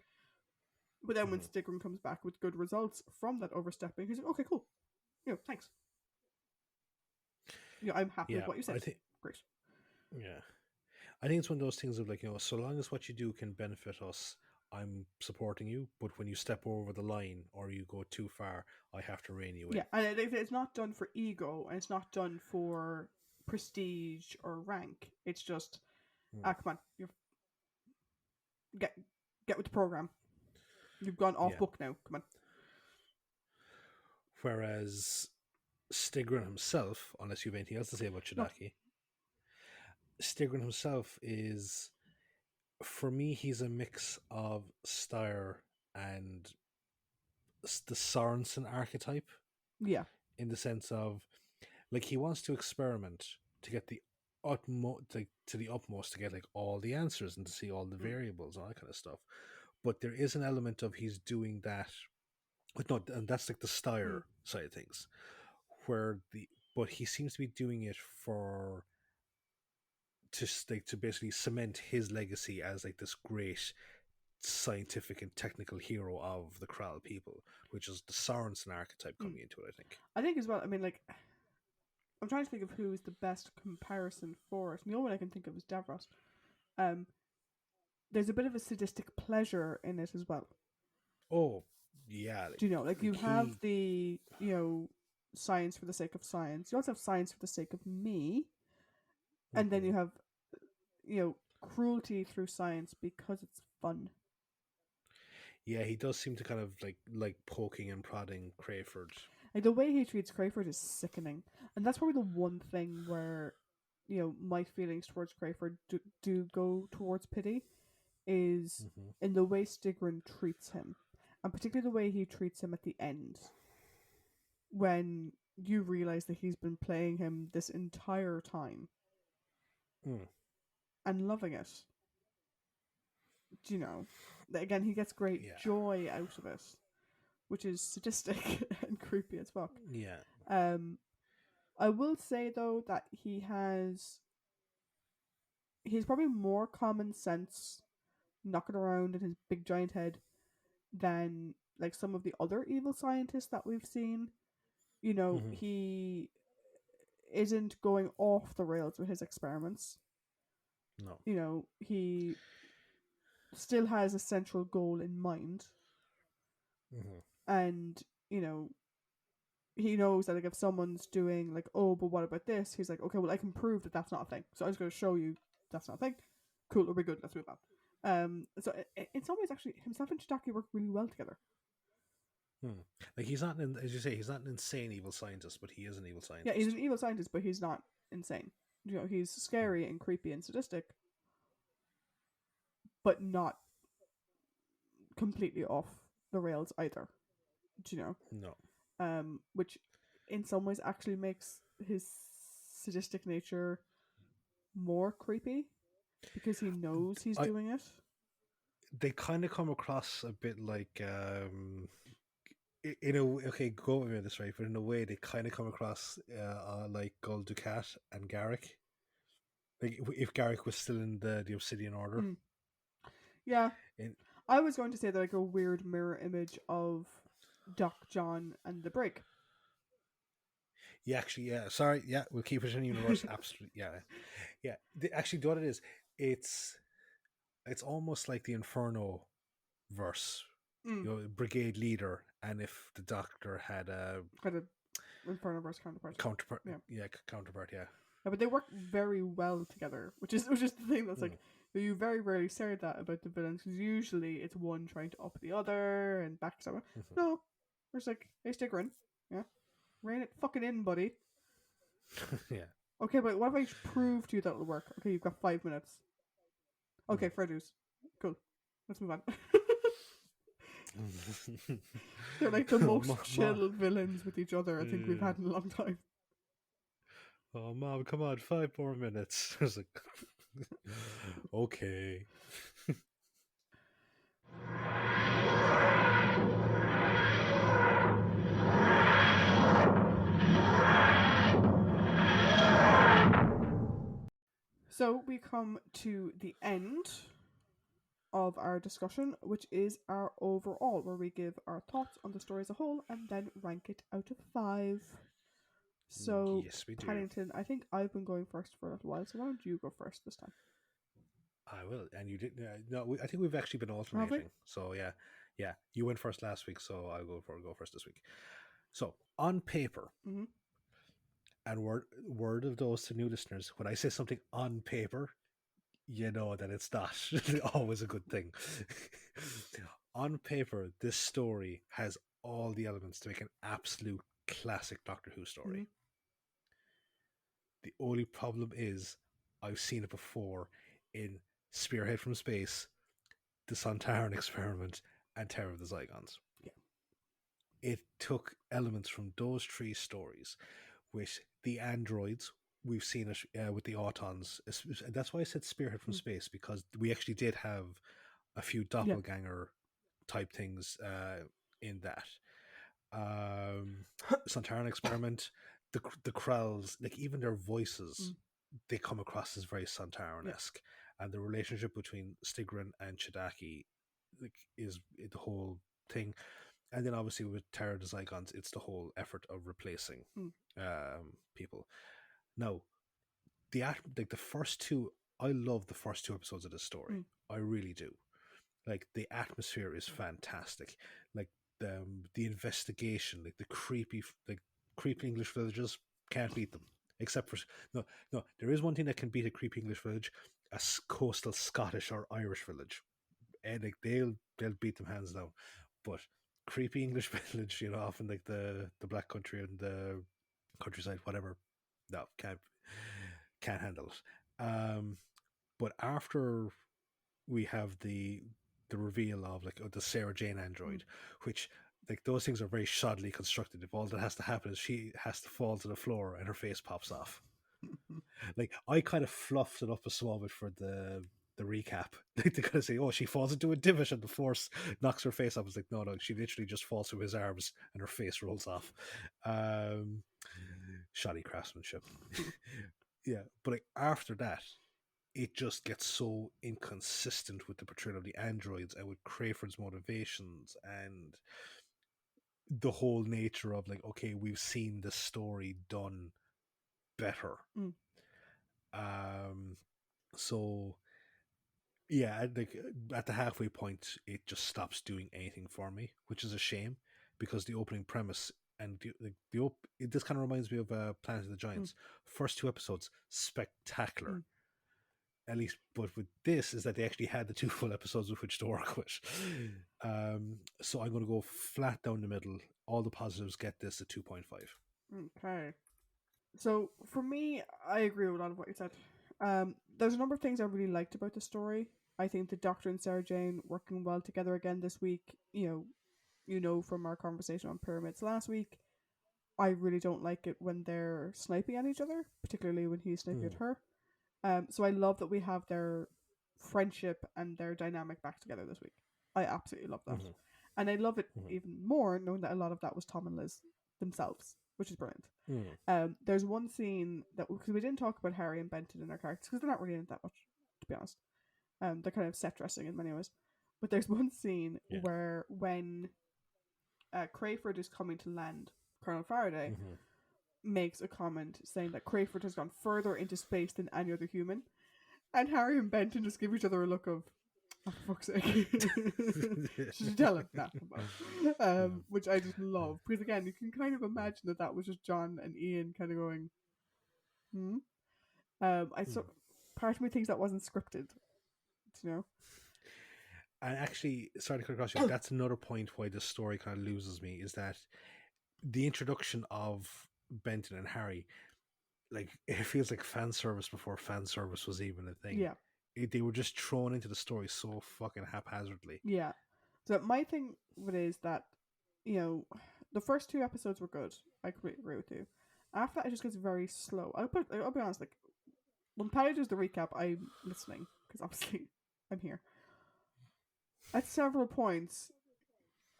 A: But then when Stigrin comes back with good results from that overstepping, he's like, okay, cool. You know, thanks. You know, I'm happy with what you said. Great.
B: Yeah. I think it's one of those things of like, you know, so long as what you do can benefit us, I'm supporting you. But when you step over the line or you go too far, I have to rein you in.
A: Yeah, and it's not done for ego, and it's not done for prestige or rank. It's just, come on, get with the program. You've gone off book now. Come on.
B: Whereas Stigrin himself, unless you have anything else to say about Chidaki, Stigrin himself is, for me, he's a mix of Steyer and the Sorensen archetype.
A: Yeah.
B: In the sense of, like, he wants to experiment to get the utmost, to the utmost, to get like all the answers and to see all the variables, all that kind of stuff. But there is an element of he's doing that, and that's like the Steyer side of things, but he seems to be doing it to basically cement his legacy as like this great scientific and technical hero of the Kral people, which is the Sorensen archetype coming into it,
A: I think as well. I mean, like, I'm trying to think of who is the best comparison for it. The only one I can think of is Davros. There's a bit of a sadistic pleasure in it as well.
B: Oh, yeah.
A: Do you know, like, you have the, you know, science for the sake of science. You also have science for the sake of me, and then
B: Hmm.
A: you have cruelty through science because it's fun.
B: Yeah, he does seem to kind of like poking and prodding Crayford.
A: Like the way he treats Crayford is sickening, and that's probably the one thing where my feelings towards Crayford do go towards pity is
B: Hmm.
A: in the way Stigrin treats him, and particularly the way he treats him at the end when you realize that he's been playing him this entire time
B: Mm.
A: and loving it. Again, he gets great
B: Yeah,
A: joy out of it, which is sadistic and creepy as fuck.
B: yeah.
A: Um, I will say though that he's probably more common sense knocking around in his big giant head than like some of the other evil scientists that we've seen.
B: Hmm.
A: He isn't going off the rails with his experiments.
B: No.
A: He still has a central goal in mind,
B: Hmm.
A: and you know he knows that like if someone's doing like, oh, but what about this, he's like, okay, well, I can prove that that's not a thing, so I'm just going to show you that's not a thing. Cool, it'll be good, let's move on. So in some ways actually himself and Shiitake work really well together.
B: Hmm. Like he's not as you say, he's not an insane evil scientist, but he is an evil
A: Yeah, he's
B: scientist.
A: an evil scientist, but he's not insane. He's
B: Hmm.
A: scary and creepy and sadistic, but not completely off the rails either. You know,
B: No.
A: which in some ways actually makes his sadistic nature more creepy because he knows he's
B: I
A: doing it.
B: They kind of come across a bit like in a okay, go with me on this, right? But in a way, they kind of come across like Gul Dukat and Garrick. Like if Garrick was still in the Obsidian Order.
A: Mm. Yeah,
B: In,
A: I was going to say that like a weird mirror image of Doc John and the Brig.
B: yeah, actually, yeah. Sorry, yeah, we'll keep it in universe. Absolutely, yeah, yeah. Actually, what it is, it's it's almost like the Inferno verse.
A: Mm.
B: Brigade leader, and if the Doctor had a
A: Kind of Infernoverse counterpart.
B: counterpart,
A: Yeah.
B: yeah, counterpart, yeah.
A: Yeah, but they work very well together, which is the thing that's
B: Mm.
A: like you very rarely say that about the villains because usually it's one trying to up the other and backstab.
B: Mhm.
A: No, it's like, hey, stick her in, yeah, rein it fucking in, buddy.
B: Yeah.
A: Okay, but what if I prove to you that it'll work? Okay, you've got 5 minutes. Okay,
B: Mm.
A: fair dues. Cool. Let's move on. They're like the
B: Oh,
A: most chill villains with each other I think we've had in a long time.
B: oh, mom, come on, 5 more minutes. I was like, okay.
A: So we come to the end of our discussion, which is our overall, where we give our thoughts on the story as a whole and then rank it out of 5. So,
B: Yes, we do.
A: Paddington, I think I've been going first for a little while, so why don't you go first this time?
B: I will. And you did. No, I think we've actually been
A: Have we?
B: alternating. So yeah, yeah. You went first last week, so I'll go first this week. So on paper,
A: Mm-hmm.
B: and word of those to new listeners, when I say something on paper, you know that it's not always a good thing. On paper, this story has all the elements to make an absolute classic Doctor Who
A: Mm-hmm.
B: story. The only problem is I've seen it before in Spearhead from Space, the Sontaran Experiment, and Terror of the Zygons.
A: Yeah.
B: It took elements from those three stories, with the androids. We've seen it with the Autons. That's why I said Spearhead from
A: Mm.
B: Space, because we actually did have a few
A: Yeah.
B: doppelganger type things in that. Sontaran Experiment, the Krells, like even their voices,
A: Mm.
B: they come across as very
A: Yeah.
B: Sontaran-esque, and the relationship between Stigrin and Chidaki like is the whole thing. And then obviously with Terror of the Zygons, it's the whole effort of replacing
A: Mm.
B: people. Now, like the first two, I love the first two episodes of this story.
A: Mm.
B: I really do. Like the atmosphere is fantastic. Like the investigation, like the creepy, like creepy English villages, can't beat them. Except for no, there is one thing that can beat a creepy English village: a coastal Scottish or Irish village, and like they'll beat them hands down. But creepy English village, often like the black country and the countryside, whatever, no, can't handle it. But after we have the reveal of like the Sarah Jane android, which like those things are very shoddily constructed. If all that has to happen is she has to fall to the floor and her face pops off. Like I kind of fluffed it up a small bit for the recap. Like to kind of say, oh, she falls into a divot and the force knocks her face off. It's like, no, she literally just falls through his arms and her face rolls off. Shoddy craftsmanship. Yeah, but like after that, it just gets so inconsistent with the portrayal of the androids and with Crayford's motivations and the whole nature of like, okay, we've seen this story done better. So yeah, like at the halfway point, it just stops doing anything for me, which is a shame because the opening premise and this kind of reminds me of Planet of the Giants. First two episodes, spectacular. At least, but with this is that they actually had the 2 full episodes with which to work with. So I'm going to go flat down the middle. All the positives get this at 2.5.
A: Okay. So for me, I agree with a lot of what you said. There's a number of things I really liked about the story. I think the Doctor and Sarah Jane working well together again this week. You know from our conversation on pyramids last week, I really don't like it when they're sniping at each other, particularly when he's sniping at her. So I love that we have their friendship and their dynamic back together this week. I absolutely love that. And I love it even more knowing that a lot of that was Tom and Liz themselves, which is brilliant. There's one scene that, because we didn't talk about Harry and Benton in our characters, because they're not really in it that much, to be honest. They're kind of set dressing in many ways. But there's one scene where when Crayford is coming to land, Colonel Faraday makes a comment saying that Crayford has gone further into space than any other human. And Harry and Benton just give each other a look of, oh, for fuck's sake. Should you tell him that? Which I just love. Because again, you can kind of imagine that was just John and Ian kind of going, part of me thinks that wasn't scripted. You know?
B: And actually, sorry to cut across you, that's another point why this story kind of loses me, is that the introduction of Benton and Harry, like, it feels like fan service before fan service was even a thing.
A: Yeah.
B: They were just thrown into the story so fucking haphazardly.
A: Yeah. So my thing with it is that, the first 2 episodes were good. I completely agree with you. After that, it just gets very slow. I'll be honest, like, when Paddy does the recap, I'm listening, because obviously I'm here. At several points,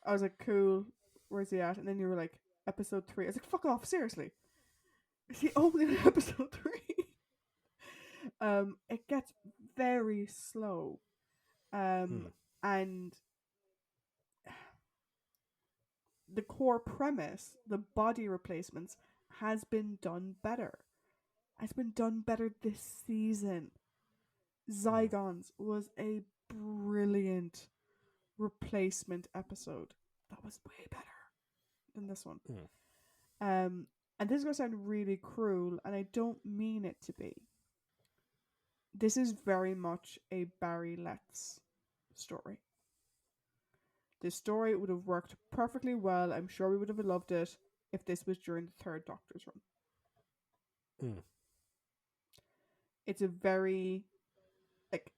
A: I was like, cool, where's he at? And then you were like, episode 3. I was like, fuck off, seriously. Is he only on episode 3? It gets very slow. And the core premise, the body replacements, has been done better. Has been done better this season. Zygons was a brilliant replacement episode. That was way better than this one. And this is going to sound really cruel, and I don't mean it to be. This is very much a Barry Letts story. This story would have worked perfectly well. I'm sure we would have loved it if this was during the 3rd Doctor's run. It's a very, like,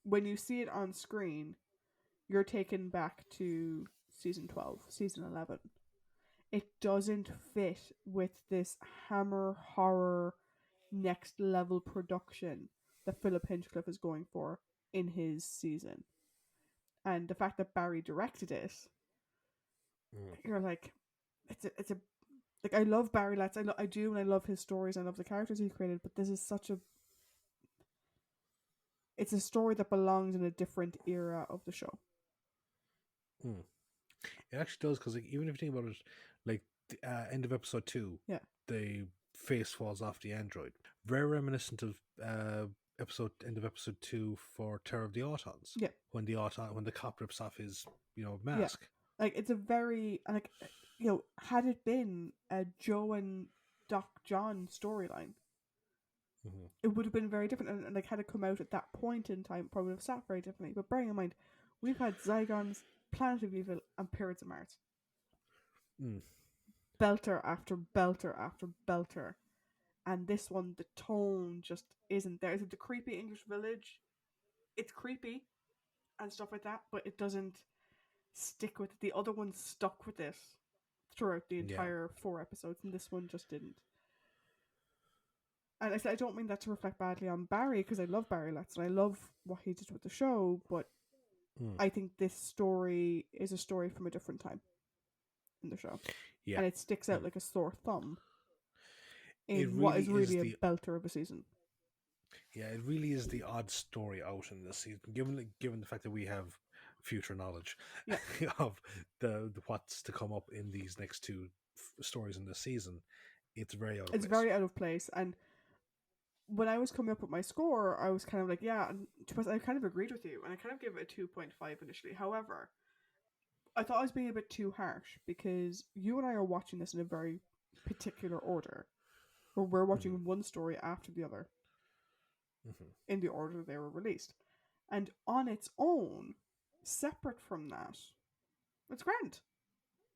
A: when you see it on screen, you're taken back to season 12, season 11. It doesn't fit with this Hammer horror next level production that Philip Hinchcliffe is going for in his season. And the fact that Barry directed it, you're like, it's a like, I love Barry Letts, I do, and I love his stories, I love the characters he created, but this is it's a story that belongs in a different era of the show.
B: It actually does, because like, even if you think about it, like the end of episode 2, the face falls off the android. Very reminiscent of end of episode 2 for Terror of the Autons.
A: Yeah.
B: When the cop rips off his mask.
A: Yeah. Like, it's a very, like, had it been a Joe and Doc John storyline,
B: Hmm.
A: it would have been very different. And like, had it come out at that point in time, probably would have sat very differently. But bearing in mind, we've had Zygons, Planet of Evil, and Pirates of Mars.
B: Mm.
A: Belter after belter after belter. And this one, the tone just isn't there. Is it the creepy English village? It's creepy and stuff like that, but it doesn't stick with it. The other one stuck with it throughout the
B: Yeah.
A: entire 4 episodes, and this one just didn't. And I don't mean that to reflect badly on Barry, because I love Barry Letts and I love what he did with the show, but
B: Mm.
A: I think this story is a story from a different time in the show.
B: Yeah.
A: And it sticks out
B: Mm.
A: like a sore thumb
B: It
A: in what
B: really
A: is
B: is
A: really a
B: the
A: belter of a season.
B: Yeah, it really is the odd story out in this season, given the fact that we have future knowledge
A: Yeah.
B: of the what's to come up in these next two stories in this season. It's very out of
A: It's
B: place.
A: very out of place. And when I was coming up with my score, I was kind of like, yeah, and I kind of agreed with you, and I kind of gave it a 2.5 initially. However, I thought I was being a bit too harsh because you and I are watching this in a very particular order, where we're
B: Hmm.
A: watching one story after the other
B: Hmm.
A: in the order they were released. And on its own, separate from that, it's grand.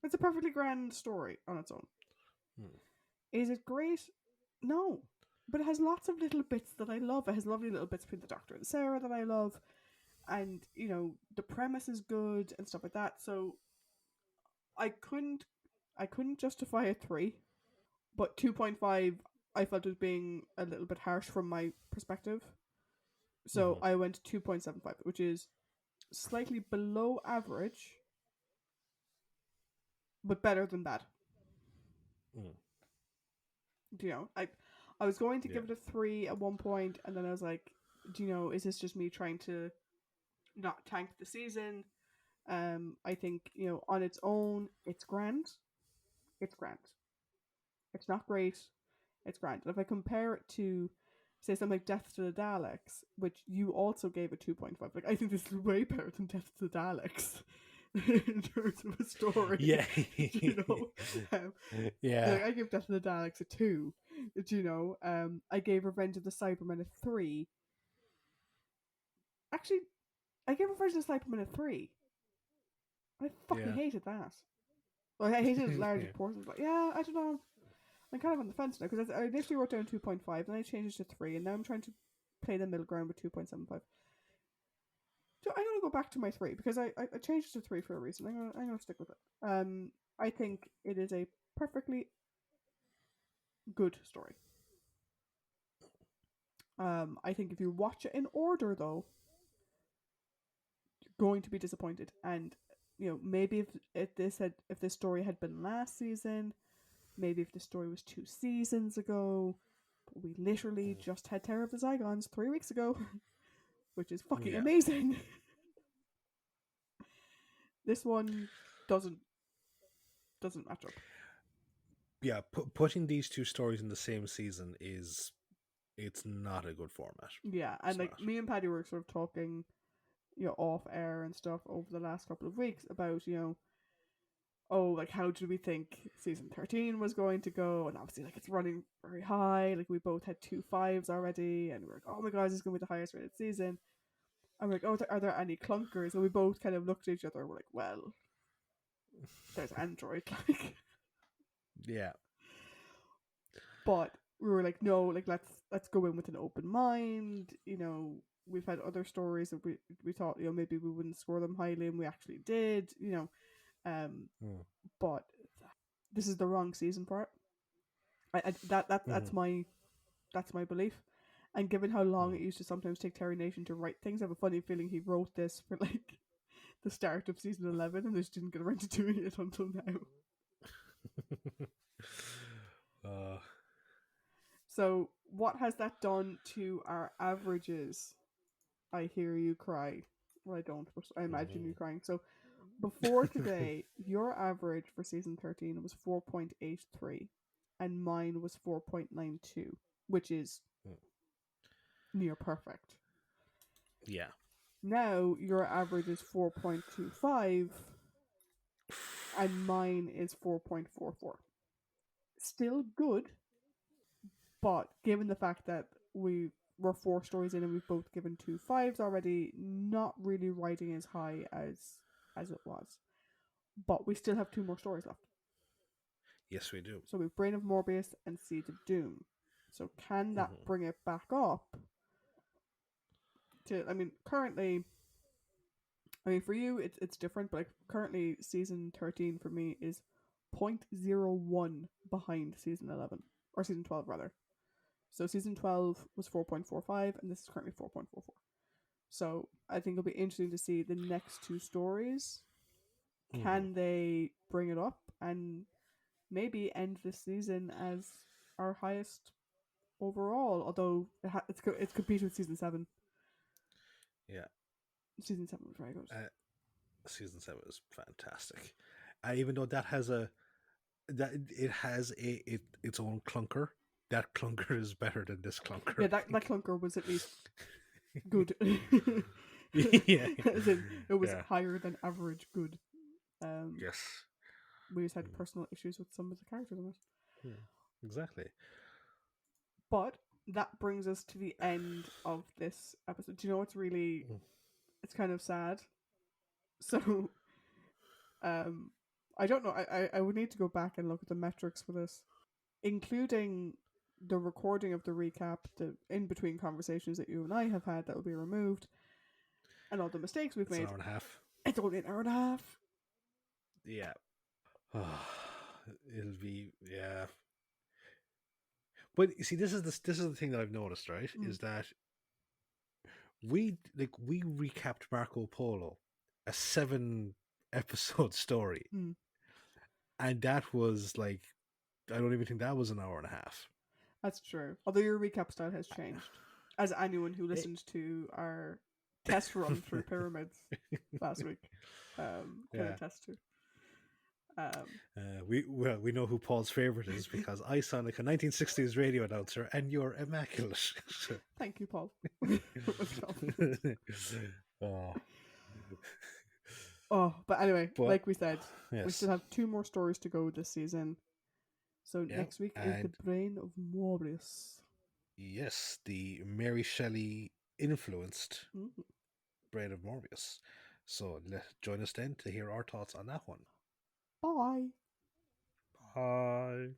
A: It's a perfectly grand story on its own.
B: Hmm.
A: Is it great? No. But it has lots of little bits that I love. It has lovely little bits between the Doctor and Sarah that I love. And, the premise is good and stuff like that. So I couldn't justify a 3, but 2.5 I felt was being a little bit harsh from my perspective. So
B: Hmm.
A: I went 2.75, which is slightly below average, but better than that.
B: Hmm.
A: I was going to
B: Yeah.
A: give it a 3 at one point, and then I was like, is this just me trying to not tank the season? I think, on its own, it's grand. It's grand. It's not great. It's grand. And if I compare it to, say, something like Death to the Daleks, which you also gave a 2.5, like, I think this is way better than Death to the Daleks in terms of a story.
B: Yeah.
A: Um,
B: Yeah.
A: I gave Death to the Daleks a 2. I gave Revenge of the Cybermen a 3. Actually, I gave Revenge of the Cybermen a 3. I fucking
B: Yeah.
A: hated that. Well, I hated large
B: Yeah.
A: portions. Like, yeah, I don't know. I'm kind of on the fence now because I initially wrote down 2.5, then I changed it to 3, and now I'm trying to play the middle ground with 2.75. So I'm gonna go back to my 3 because I changed it to 3 for a reason. I'm gonna stick with it. I think it is a perfectly good story. I think if you watch it in order, though, you're going to be disappointed. And maybe if this story had been last season, maybe if the story was 2 seasons ago, but we literally just had Terror of the Zygons 3 weeks ago, which is fucking
B: Yeah.
A: amazing. This one doesn't match up.
B: Yeah. Putting these two stories in the same season it's not a good format.
A: Yeah, and
B: It's
A: like
B: not.
A: me and Paddy were sort of talking, off air and stuff over the last couple of weeks about, oh, like how did we think season 13 was going to go? And obviously, like, it's running very high. Like, we both had 2 5s already, and we're like, oh my god, this is going to be the highest rated season. And we're like, oh, are there any clunkers? And we both kind of looked at each other and we're like, well, there's Android, like.
B: Yeah.
A: But we were like, no, like, let's go in with an open mind. We've had other stories that we thought, maybe we wouldn't score them highly, and we actually did.
B: Mm.
A: But this is the wrong season for it.
B: Hmm.
A: That's my belief. And given how long
B: Mm.
A: it used to sometimes take Terry Nation to write things, I have a funny feeling he wrote this for like the start of season 11 and just didn't get around to doing it until now.
B: uh,
A: So, what has that done to our averages? I hear you cry. Well, I don't, but I imagine you crying. So, before today, your average for season 13 was 4.83, and mine was 4.92, which is near perfect.
B: yeah.
A: Now, your average is 4.25, and mine is 4.44. Still good, but given the fact that we were 4 stories in and we've both given 2 5s already, not really riding as high as it was. But we still have 2 more stories left.
B: Yes, we do.
A: So we've Brain of Morbius and Seeds of Doom. So can that bring it back up? Currently, for you it's different, but like currently season 13 for me is 0.01 behind season 11, or season 12 rather. So season 12 was 4.45 and this is currently 4.44. So I think it'll be interesting to see the next 2 stories. Can they bring it up and maybe end this season as our highest overall? Although it's competing with season 7.
B: Yeah,
A: season 7 was very good.
B: Season 7 is fantastic, even though it has its own clunker. That clunker is better than this clunker.
A: Yeah, that clunker was at least good.
B: Yeah,
A: it was higher than average good.
B: Yes,
A: we just had personal issues with some of the characters in it.
B: Yeah, exactly.
A: But that brings us to the end of this episode. Do you know what's really? It's kind of sad. So, I don't know. I would need to go back and look at the metrics for this, including the recording of the recap, the in between conversations that you and I have had that will be removed, and all the mistakes we've made.
B: An hour and a half.
A: It's only an hour and a half.
B: Yeah. It'll be But you see, this is the thing that I've noticed, right? Is that we recapped Marco Polo, a 7-episode story, and that was like, I don't even think that was an hour and a half.
A: That's true. Although your recap style has changed, as anyone who listened to our test run through pyramids last week can attest to.
B: We know who Paul's favorite is because I sound like a 1960s radio announcer and you're immaculate.
A: Thank you, Paul. But anyway, like we said, we still have 2 more stories to go this season. So next week is the Brain of Morbius.
B: Yes, the Mary Shelley influenced Brain of Morbius. So join us then to hear our thoughts on that one.
A: Bye.
B: Bye.